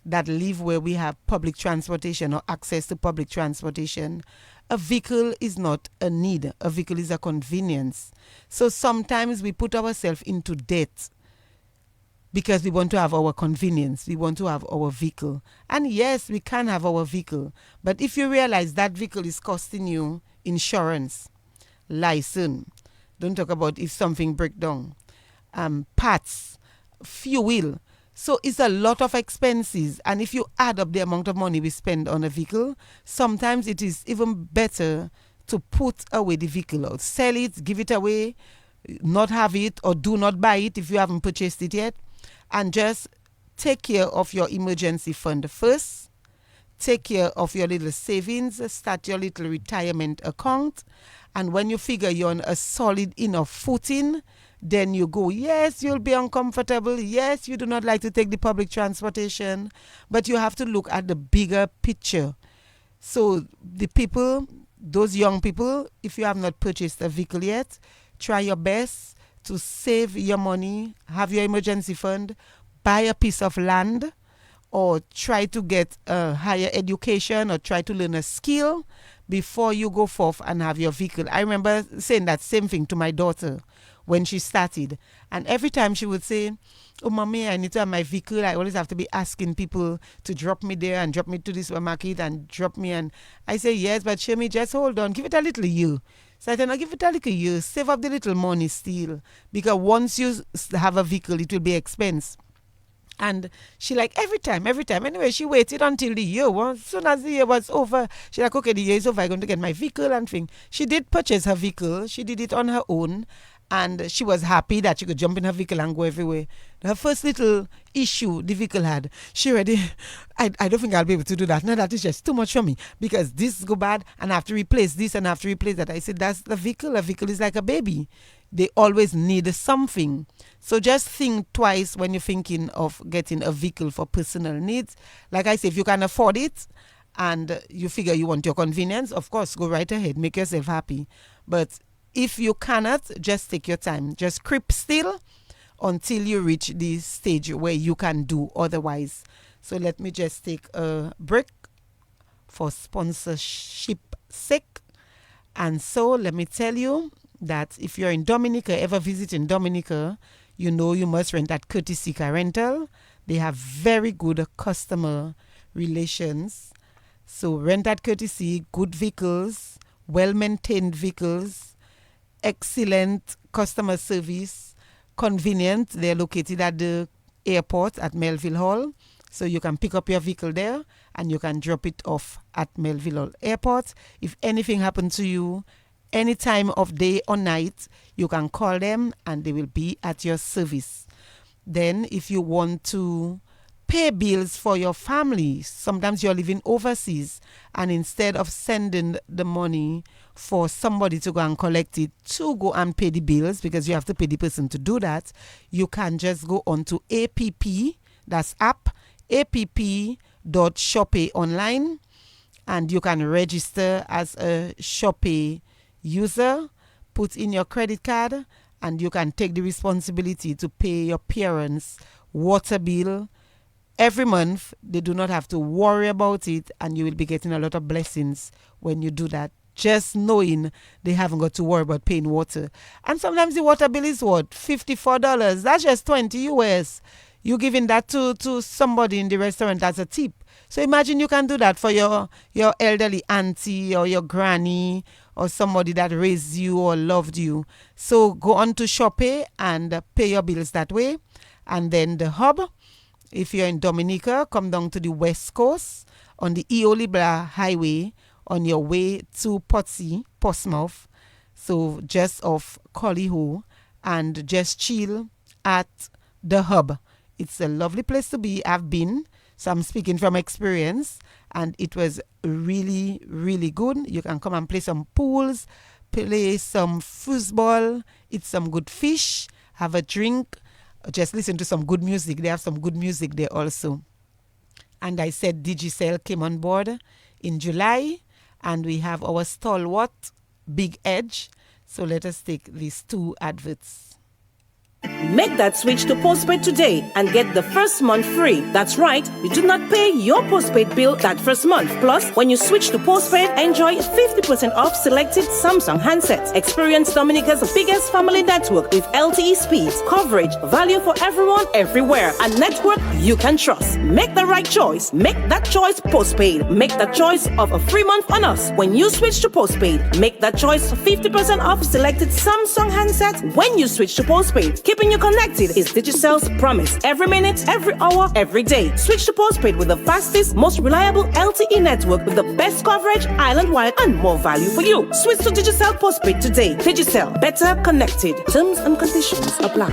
that live where we have public transportation or access to public transportation, a vehicle is not a need. A vehicle is a convenience. So sometimes we put ourselves into debt because we want to have our convenience. We want to have our vehicle. And yes, we can have our vehicle. But if you realize that vehicle is costing you insurance, license, don't talk about if something breaks down, parts, fuel. So it's a lot of expenses. And if you add up the amount of money we spend on a vehicle, sometimes it is even better to put away the vehicle, or sell it, give it away, not have it, or do not buy it if you haven't purchased it yet. And just take care of your emergency fund first. Take care of your little savings. Start your little retirement account. And when you figure you're on a solid enough footing, then you go, yes, you'll be uncomfortable. Yes, you do not like to take the public transportation. But you have to look at the bigger picture. So the people, those young people, if you have not purchased a vehicle yet, try your best to save your money, have your emergency fund, buy a piece of land, or try to get a higher education, or try to learn a skill before you go forth and have your vehicle. I remember saying that same thing to my daughter when she started. And every time she would say, oh, mommy, I need to have my vehicle. I always have to be asking people to drop me there and drop me to the supermarket and drop me. And I say, yes, but Shemi, just hold on. Give it a little year. So I said, no, give it a little year. Save up the little money still. Because once you have a vehicle, it will be expense. And she like every time. Anyway, she waited until the year. Well, as soon as the year was over, she like, okay, the year is over. I'm going to get my vehicle and thing. She did purchase her vehicle. She did it on her own. And she was happy that she could jump in her vehicle and go everywhere. Her first little issue the vehicle had, she already, I don't think I'll be able to do that. No, that is just too much for me. Because this go bad and I have to replace this and I have to replace that. I said, that's the vehicle. A vehicle is like a baby. They always need something. So just think twice when you're thinking of getting a vehicle for personal needs. Like I say, if you can afford it and you figure you want your convenience, of course, go right ahead. Make yourself happy. But if you cannot, just take your time. Just creep still until you reach the stage where you can do otherwise. So let me just take a break for sponsorship sake. And so let me tell you that if you're in Dominica, ever visiting Dominica, you know you must rent at Courtesy Car Rental. They have very good customer relations. So rent at Courtesy, good vehicles, well-maintained vehicles, excellent customer service, convenient. They're located at the airport at Melville Hall. So you can pick up your vehicle there and you can drop it off at Melville Hall Airport. If anything happens to you, any time of day or night, you can call them and they will be at your service. Then if you want to pay bills for your family, sometimes you're living overseas and instead of sending the money for somebody to go and collect it to go and pay the bills, because you have to pay the person to do that, you can just go on to APP, that's app, app.shopee online, and you can register as a Shopee user, put in your credit card, and you can take the responsibility to pay your parents' water bill every month. They do not have to worry about it, and you will be getting a lot of blessings when you do that. Just knowing they haven't got to worry about paying water. And sometimes the water bill is what? $54. That's just 20 US. You're giving that to somebody in the restaurant as a tip. So imagine you can do that for your elderly auntie or your granny or somebody that raised you or loved you. So go on to Shopee and pay your bills that way. And then the hub, if you're in Dominica, come down to the West Coast on the Eolibra Highway on your way to Potsy, Portsmouth. So just off Collyho, and just chill at the hub. It's a lovely place to be. I've been, so I'm speaking from experience, and it was really, really good. You can come and play some pools, play some foosball, eat some good fish, have a drink, just listen to some good music. They have some good music there also. And I said Digicel came on board in July, and we have our stalwart Big Edge. So let us take these two adverts. Make that switch to postpaid today and get the first month free. That's right, you do not pay your postpaid bill that first month. Plus, when you switch to postpaid, enjoy 50% off selected Samsung handsets. Experience Dominica's biggest family network with LTE speeds, coverage, value for everyone, everywhere, a network you can trust. Make the right choice. Make that choice postpaid. Make that choice of a free month on us when you switch to postpaid. Make that choice 50% off selected Samsung handsets when you switch to postpaid. Keeping you connected is Digicel's promise. Every minute, every hour, every day. Switch to postpaid with the fastest, most reliable LTE network with the best coverage, island-wide, and more value for you. Switch to Digicel postpaid today. Digicel, better connected. Terms and conditions apply.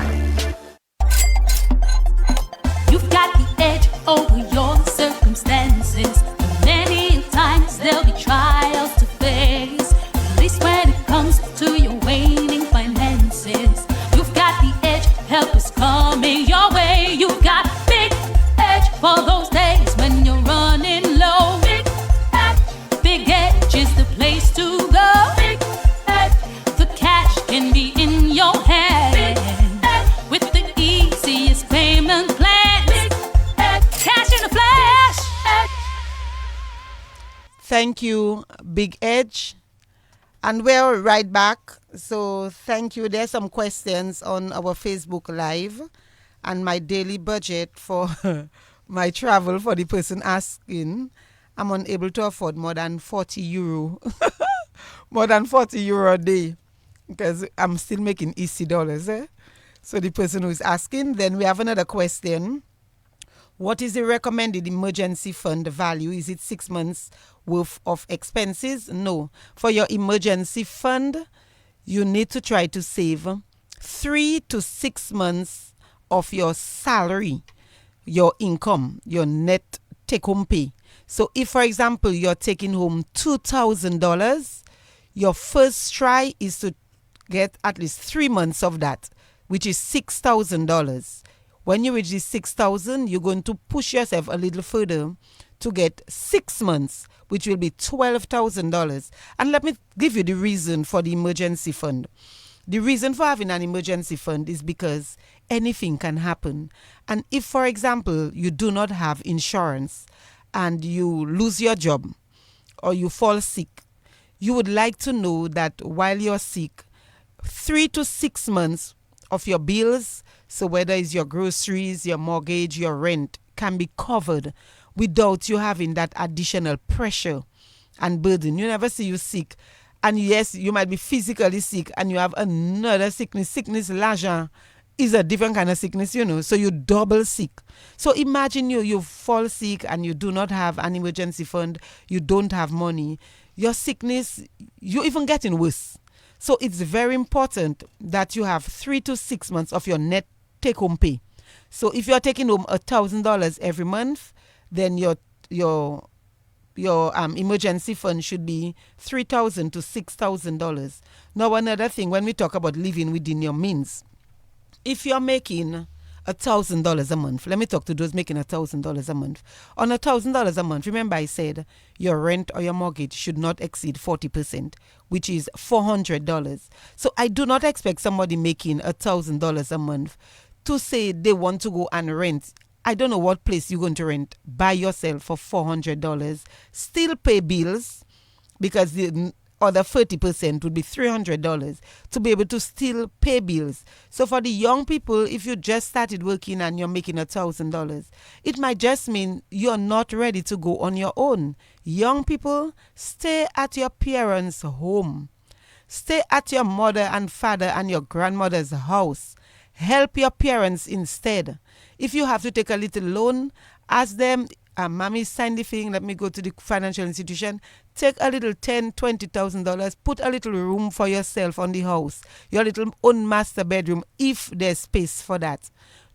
You've got the edge over your circumstances. Many times there'll be trials to face. At least when it comes to your waning finances. You've got the edge, help is coming your way. You've got Big Edge for those days when you're running low. Big Edge is the place to go. Big Edge, the cash can be in your hand. With the easiest payment plans. Big Edge, cash in a flash. Thank you, Big Edge. And we're right back. So thank you. There's some questions on our Facebook Live. And my daily budget for my travel, for the person asking, I'm unable to afford more than 40 euro. More than 40 euro a day. Because I'm still making EC dollars. So the person who is asking. Then we have another question. What is the recommended emergency fund value? Is it 6 months worth of expenses? No. For your emergency fund, you need to try to save 3 to 6 months of your salary, your income, your net take-home pay. So if, for example, you're taking home $2,000, your first try is to get at least 3 months of that, which is $6,000. When you reach the 6,000, you're going to push yourself a little further to get 6 months, which will be $12,000. And let me give you the reason for the emergency fund. The reason for having an emergency fund is because anything can happen. And if, for example, you do not have insurance and you lose your job or you fall sick, you would like to know that while you're sick, 3 to 6 months of your bills, so whether it's your groceries, your mortgage, your rent, can be covered without you having that additional pressure and burden. You never see you sick. And yes, you might be physically sick and you have another sickness. Sickness, l'argent, is a different kind of sickness, So you double sick. So imagine you fall sick and you do not have an emergency fund. You don't have money. Your sickness, you're even getting worse. So it's very important that you have 3 to 6 months of your net take-home pay. So if you're taking home $1,000 every month, then your emergency fund should be $3,000 to $6,000. Now, another thing, when we talk about living within your means, if you're making $1,000 a month, let me talk to those making $1,000 a month. On $1,000 a month, remember I said your rent or your mortgage should not exceed 40%, which is $400. So I do not expect somebody making $1,000 a month to say they want to go and rent. I don't know what place you're going to rent by yourself for $400. Still pay bills, because the other 30% would be $300 to be able to still pay bills. So for the young people, if you just started working and you're making $1,000, it might just mean you're not ready to go on your own. Young people, stay at your parents' home. Stay at your mother and father and your grandmother's house. Help your parents instead. If you have to take a little loan, ask them, Mommy, sign the thing, let me go to the financial institution. Take a little $10,000, $20,000, put a little room for yourself on the house, your little own master bedroom, if there's space for that.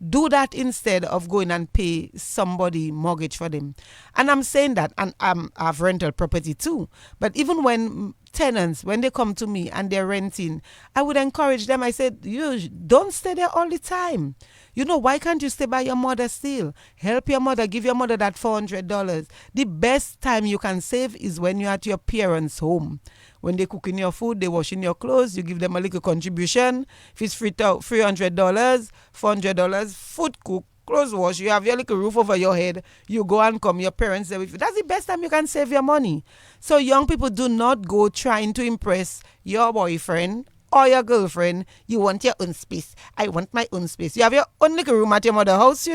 Do that instead of going and pay somebody mortgage for them. And I'm saying that, and I have rental property too. But even when tenants, when they come to me and they're renting, I would encourage them. I said, you don't stay there all the time. Why can't you stay by your mother still? Help your mother, give your mother that $400. The best time you can save is when you're at your parents' home. When they cooking your food, they washing your clothes, you give them a little contribution. If it's $300, $400, food cook, clothes wash, you have your little roof over your head, you go and come, your parents there with you. That's the best time you can save your money. So young people, do not go trying to impress your boyfriend or your girlfriend. You want your own space. I want my own space. You have your own little room at your mother's house,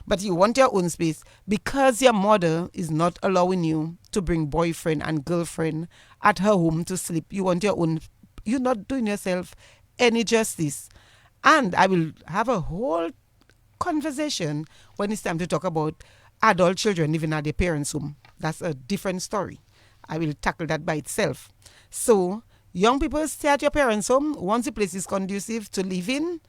but you want your own space because your mother is not allowing you to bring boyfriend and girlfriend at her home to sleep. You want your own. You're not doing yourself any justice. And I will have a whole conversation when it's time to talk about adult children living at their parents' home. That's a different story. I will tackle that by itself. So, young people, stay at your parents' home. Once the place is conducive to live in,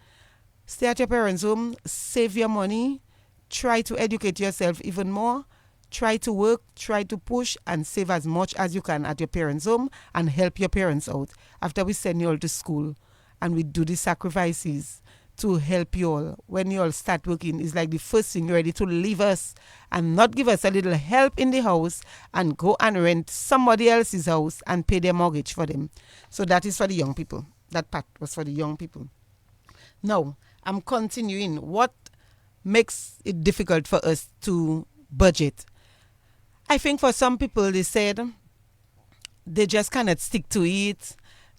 stay at your parents' home, save your money, try to educate yourself even more, try to work, try to push and save as much as you can at your parents' home and help your parents out. After we send you all to school and we do the sacrifices to help you all, when you all start working, it's like the first thing you're ready to leave us and not give us a little help in the house and go and rent somebody else's house and pay their mortgage for them. So that is for the young people. That part was for the young people. Now, I'm continuing. What makes it difficult for us to budget? I think for some people, they said they just cannot stick to it.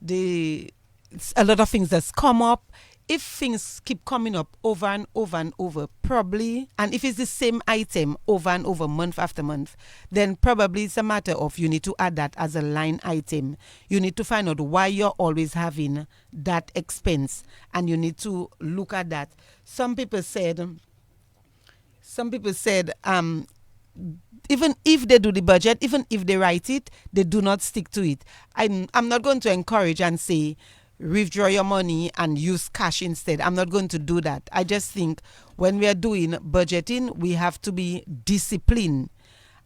a lot of things that's come up. If things keep coming up over and over and over, probably, and if it's the same item over and over, month after month, then probably it's a matter of you need to add that as a line item. You need to find out why you're always having that expense, and you need to look at that. Some people said, even if they do the budget, even if they write it, they do not stick to it. I'm not going to encourage and say, withdraw your money and use cash instead. I'm not going to do that. I just think when we are doing budgeting, we have to be disciplined.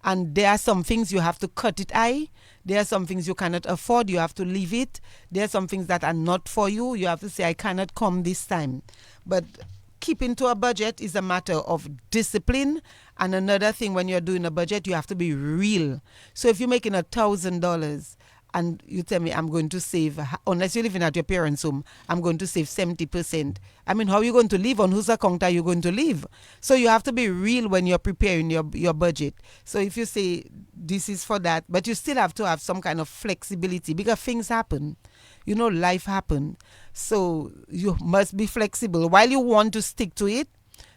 And there are some things you have to cut it eye. There are some things you cannot afford. You have to leave it. There are some things that are not for you. You have to say, I cannot come this time. But keeping to a budget is a matter of discipline. And another thing, when you're doing a budget, you have to be real. So if you're making $1,000, and you tell me I'm going to save, unless you're living at your parents' home, I'm going to save 70%. I mean, how are you going to live? On whose account are you going to live? So you have to be real when you're preparing your budget. So if you say this is for that, but you still have to have some kind of flexibility because things happen. You know, life happens. So you must be flexible. While you want to stick to it,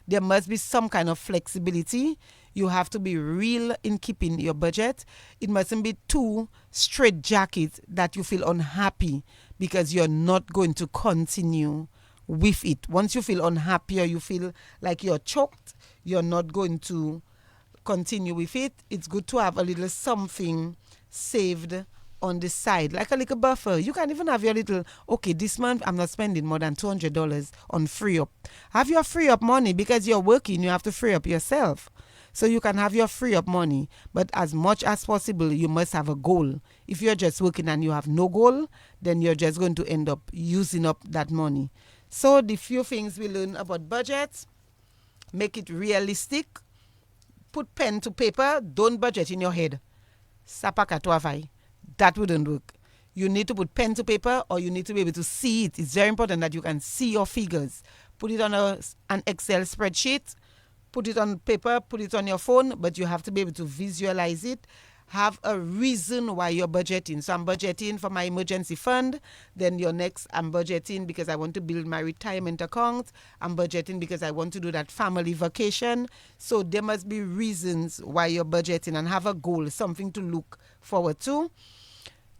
there must be some kind of flexibility. You have to be real in keeping your budget. It mustn't be too straitjacket that you feel unhappy because you're not going to continue with it. Once you feel unhappy or you feel like you're choked, you're not going to continue with it. It's good to have a little something saved on the side, like a little buffer. You can even have your little, okay, this month I'm not spending more than $200 on free up. Have your free up money because you're working, you have to free up yourself. So you can have your free up money, but as much as possible, you must have a goal. If you're just working and you have no goal, then you're just going to end up using up that money. So the few things we learn about budgets, make it realistic, put pen to paper, don't budget in your head. Sapakatuavai. That wouldn't work. You need to put pen to paper or you need to be able to see it. It's very important that you can see your figures. Put it on an Excel spreadsheet. Put it on paper, put it on your phone, but you have to be able to visualize it. Have a reason why you're budgeting. So I'm budgeting for my emergency fund. Then your next, I'm budgeting because I want to build my retirement account. I'm budgeting because I want to do that family vacation. So there must be reasons why you're budgeting and have a goal, something to look forward to.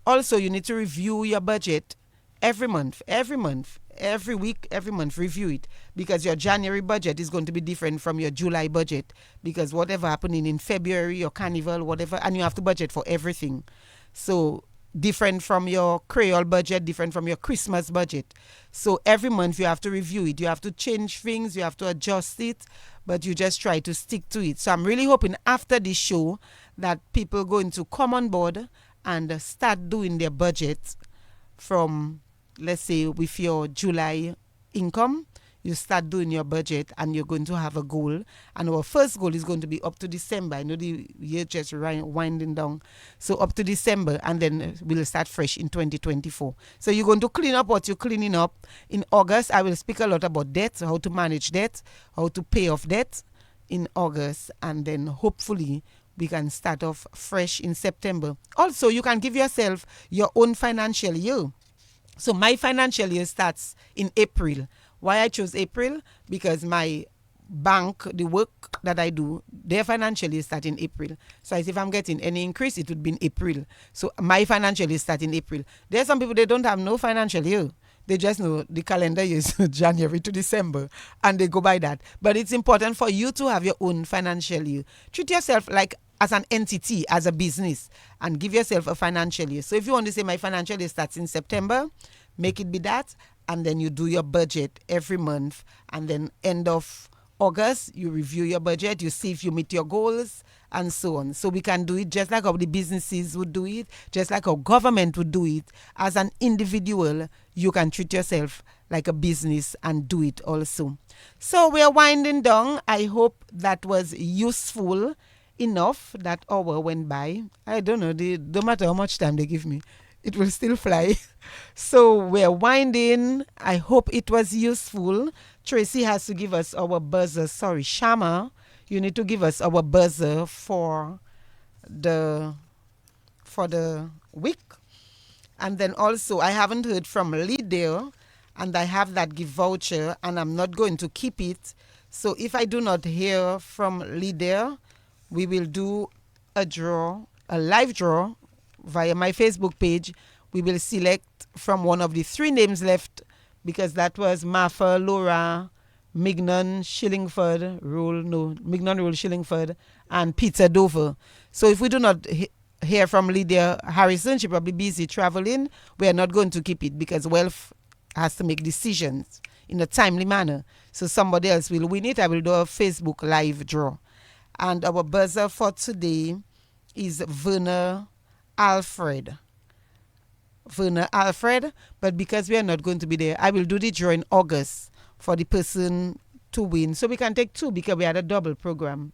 Also, you need to review your budget every month, every week, every month, review it, because your January budget is going to be different from your July budget, because whatever happening in February, your carnival, whatever, and you have to budget for everything. So different from your Creole budget, different from your Christmas budget. So every month you have to review it. You have to change things, you have to adjust it, but you just try to stick to it. So I'm really hoping after this show that people are going to come on board and start doing their budget from, let's say, with your July income. You start doing your budget and you're going to have a goal. And our first goal is going to be up to December. I know the year just winding down. So up to December, and then we'll start fresh in 2024. So you're going to clean up what you're cleaning up. In August, I will speak a lot about debt, how to manage debt, how to pay off debt in August. And then hopefully we can start off fresh in September. Also, you can give yourself your own financial year. So my financial year starts in April. Why I chose April? Because my bank, the work that I do, their financial year starts in April. So if I'm getting any increase, it would be in April. So my financial year starts in April. There are some people, they don't have no financial year. They just know the calendar year is January to December, and they go by that. But it's important for you to have your own financial year. Treat yourself like as an entity, as a business, and give yourself a financial year. So if you want to say my financial year starts in September, make it be that, and then you do your budget every month, and then end of August, you review your budget, you see if you meet your goals, and so on. So we can do it just like how the businesses would do it, just like how government would do it. As an individual, you can treat yourself like a business and do it also. So we are winding down. I hope that was useful enough. That hour went by. I don't know, no matter how much time they give me, it will still fly. So we're winding. I hope it was useful. Tracy has to give us our buzzer. Sorry, Shama, you need to give us our buzzer for the week. And then also, I haven't heard from Leader, and I have that gift voucher, and I'm not going to keep it. So if I do not hear from Leader, we will do a live draw via my Facebook page. We will select from one of the 3 names left, because that was Martha, Laura, Mignon, Shillingford, Mignon, Shillingford, and Peter Dover. So if we do not hear from Lydia Harrison, she probably busy traveling, we are not going to keep it, because Wealth has to make decisions in a timely manner. So somebody else will win it. I will do a Facebook live draw. And our buzzer for today is Werner Alfred. But because we are not going to be there, I will do the draw in August for the person to win. So we can take 2 because we had a double program.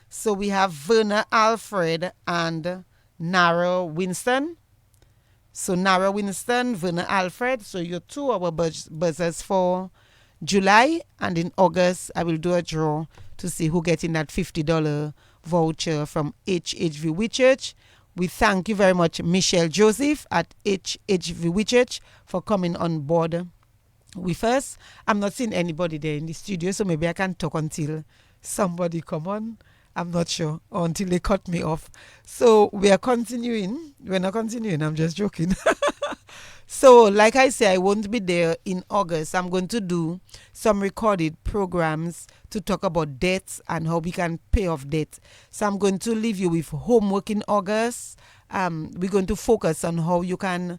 So we have Werner Alfred and Nara Winston. So Nara Winston, Werner Alfred. So you're 2 our buzzers for July. And in August, I will do a draw to see who gets in that $50 voucher from HHV Whitchurch. We thank you very much, Michelle Joseph at HHV Whitchurch, for coming on board with us. I'm not seeing anybody there in the studio, so maybe I can talk until somebody come on. I'm not sure, or until they cut me off. So we are continuing. We're not continuing, I'm just joking. So like I say, I won't be there in August. I'm going to do some recorded programs to talk about debts and how we can pay off debt. So I'm going to leave you with homework in August. We're going to focus on how you can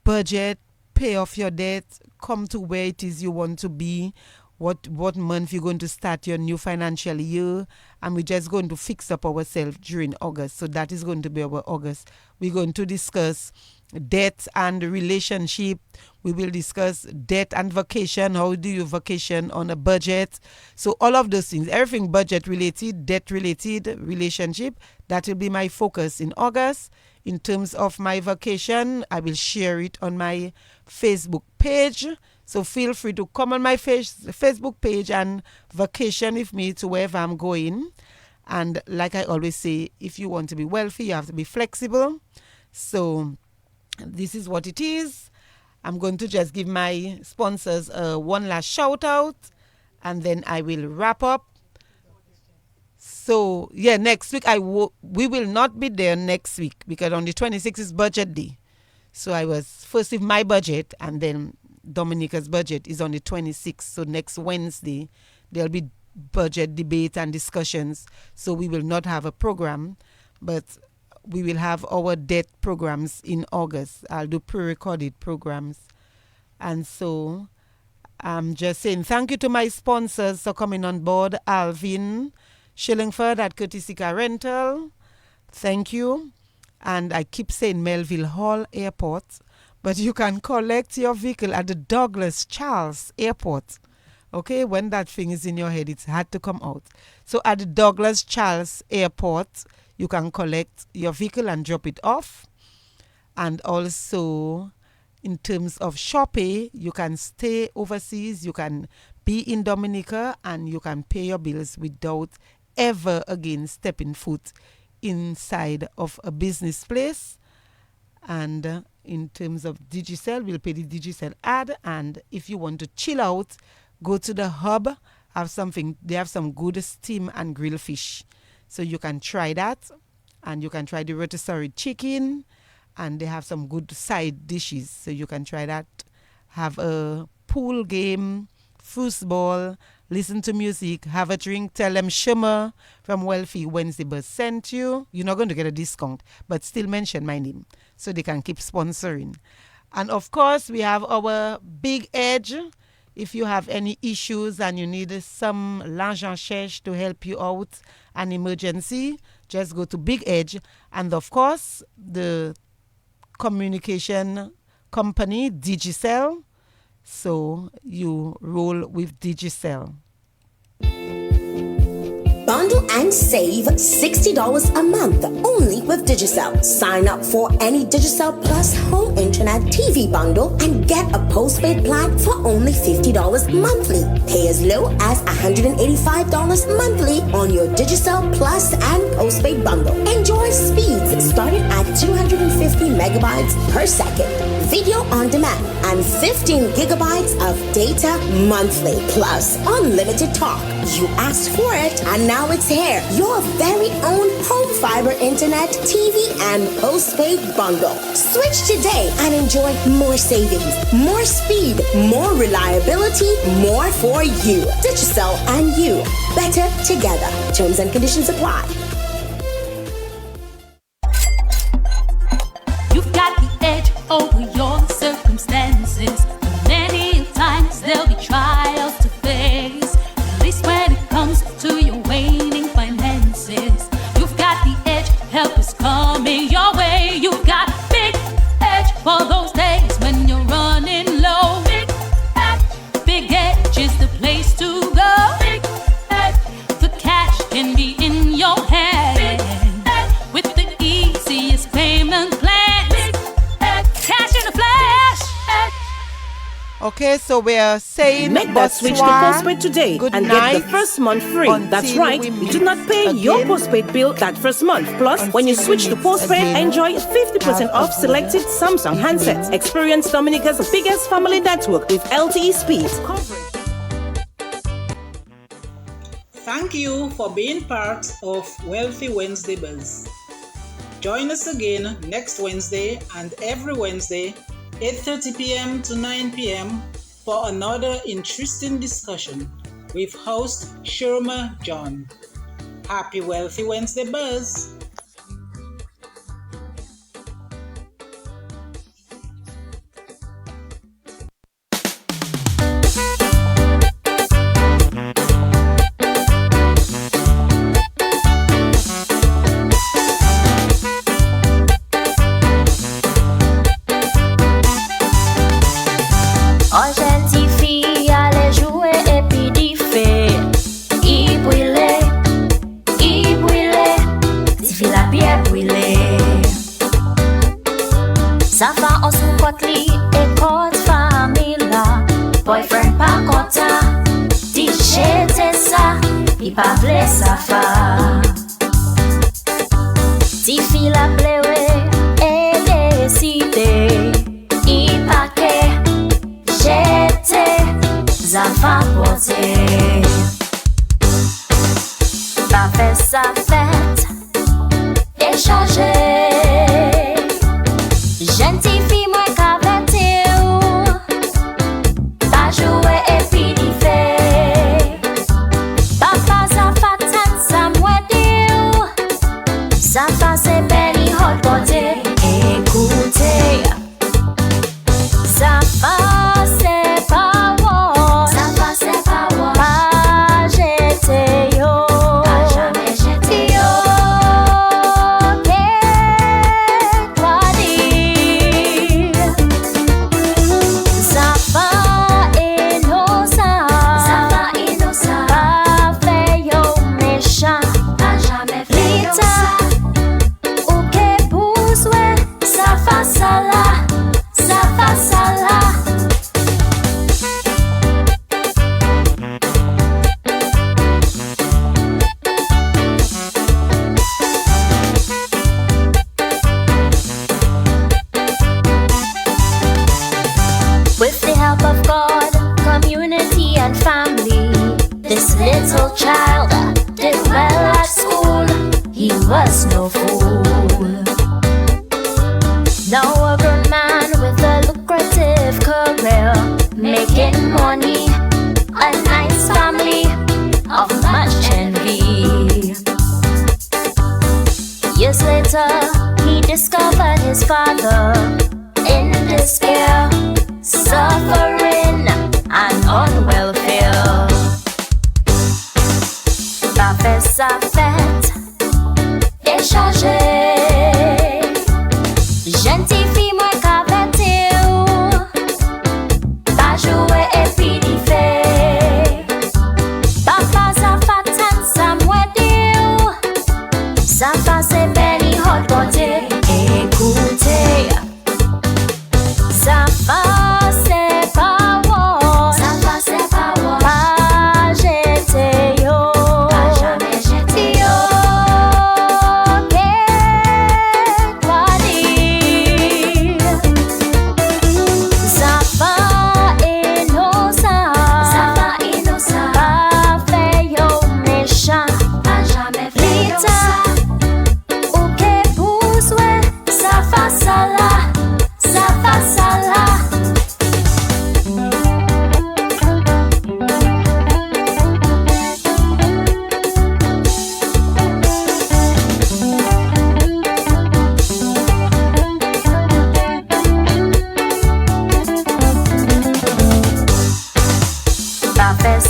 budget, pay off your debt, come to where it is you want to be, what month you're going to start your new financial year, and we're just going to fix up ourselves during August. So that is going to be our August. We're going to discuss debt and relationship. We will discuss debt and vacation. How do you vacation on a budget? So all of those things, everything budget related, debt related, relationship, that will be my focus in August. In terms of my vacation, I will share it on my Facebook page. So feel free to come on my Facebook page and vacation with me to wherever I'm going. And like I always say, if you want to be wealthy, you have to be flexible. So this is what it is. I'm going to just give my sponsors one last shout out, and then I will wrap up. So yeah, next week we will not be there next week, because on the 26th is budget day. So I was first with my budget, and then Dominica's budget is on the 26th. So next Wednesday there'll be budget debate and discussions. So we will not have a program, but we will have our debt programs in August. I'll do pre-recorded programs. And so I'm just saying thank you to my sponsors for coming on board. Alvin Shillingford at Courtesy Car Rental. Thank you. And I keep saying Melville Hall Airport, but you can collect your vehicle at the Douglas Charles Airport. Okay, when that thing is in your head, it's had to come out. So at the Douglas Charles Airport, you can collect your vehicle and drop it off. And also, in terms of shopping, you can stay overseas, you can be in Dominica, and you can pay your bills without ever again stepping foot inside of a business place. And in terms of Digicel, we'll pay the Digicel ad. And if you want to chill out, go to the hub, they have some good steam and grill fish. So you can try that, and you can try the rotisserie chicken, and they have some good side dishes. So you can try that. Have a pool game, foosball, listen to music, have a drink, tell them Shimmer from Wealthy Wednesday Buzz sent you. You're not going to get a discount, but still mention my name so they can keep sponsoring. And of course, we have our Big Edge. If you have any issues and you need some l'argent cherche to help you out, an emergency, just go to Big Edge. And of course, the communication company, Digicel. So you roll with Digicel. Bundle and save $60 a month only with Digicel. Sign up for any Digicel Plus home internet TV bundle and get a postpaid plan for only $50 monthly. Pay as low as $185 monthly on your Digicel Plus and postpaid bundle. Enjoy speeds starting at 250 megabytes per second, video on demand, and 15 gigabytes of data monthly, plus unlimited talk. You asked for it, and now it's here. Your very own home fiber internet, TV, and postpaid bundle. Switch today and enjoy more savings, more speed, more reliability, more for you. Digicel and you. Better together. Terms and conditions apply. You've got the edge over your circumstances. Many times there'll be trials to face. At least when it comes to your waning finances, you've got the edge. Help is coming your way. You've got big edge for those days when you're running low. Big edge is the place to go. Big edge, the cash can be in your hand with the easiest payment plan. Cash in a flash. Okay, so we're saying Make that switch to bonsoir, postpaid today good and night, get the first month free. That's until right. we You do not meet pay your again. postpaid bill that first month. Plus, when you Until switch we to meet postpaid, again. enjoy 50% Have off a selected good Samsung handsets. Experience Dominica's biggest family network with LTE speeds. Thank you for being part of Wealthy Wednesday Buzz. Join us again next Wednesday and every Wednesday, 8:30 p.m. to 9 p.m. for another interesting discussion with host Sherma John. Happy Wealthy Wednesday Buzz! Oh, gentille fille, allez jouer et puis d'y faire. Il brûlait, si fille la pierre brûlait. Ça va en sous côte li et côte famille là. Boyfriend pas content, dit j'étais ça, il pas voulait ça fa. Si fille la pleuré et décidé, il paquet. J'étais avapoté. Pas fait sa fête, échanger. Gentille fille, moi qu'avait pas jouer et puis d'y fait. Papa, ça fait tant, ça m'a dit. Ça fait c'est Benny Hot Body. Écoutez, ça va, c'est pas moi. Ça va, c'est pas moi. Pas jeté yo. Pas jamais jeté yo. Qu'est-ce qu'on dit? Ça va innocent. Ça va innocent. Pas fait yo méchant. Pas jamais fait yo ça. Ou que pousse ouais. Ça va ça là. Ça va ça là. With the help of God, community and family, this little child did well at school. He was no fool. Now a grown man with a lucrative career, making money, a nice family of much envy. Years later, he discovered his father in despair, suffering and on welfare. Pas fait sa fête, échanger. Gentille fille, moi qu'avait pas jouer et puis d'y fait. Papa, ça fait tant, ça m'a dit.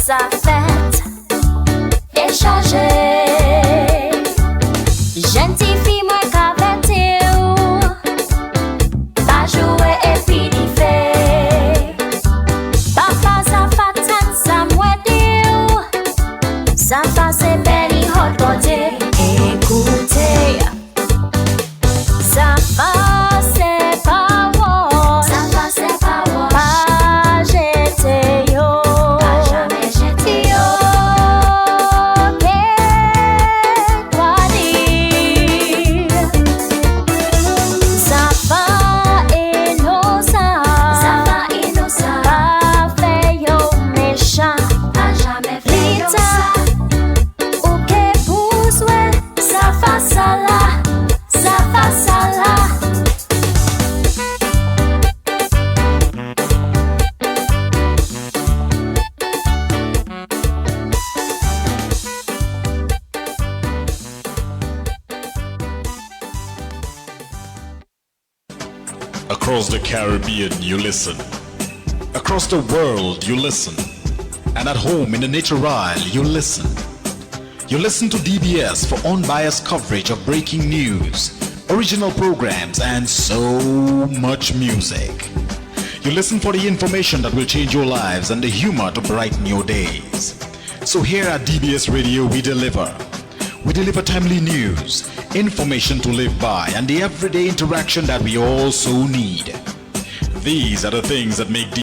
sa fête échanger. Gentil fille moi qu'avec ou pas jouer et puis d'y faire. Papa sa fatan sa mouette ou sa face est belle hot côté. Écoutez, sa face est pas bon, sa face est pas bon. Pas jeter yo, pas jamais jeter yo. Qu'est-ce quoi dire? Sa face innocent, sa face innocent. Pas fait yo méchant, pas jamais fait yo ça. Ou que pousse-ouais, sa face à la, sa face à la. Across the Caribbean, you listen. Across the world, you listen. And at home in the Nature Isle, you listen. You listen to DBS for unbiased coverage of breaking news, original programs, and so much music. You listen for the information that will change your lives and the humor to brighten your days. So here at DBS Radio, we deliver. We deliver timely news, information to live by, and the everyday interaction that we all so need. These are the things that make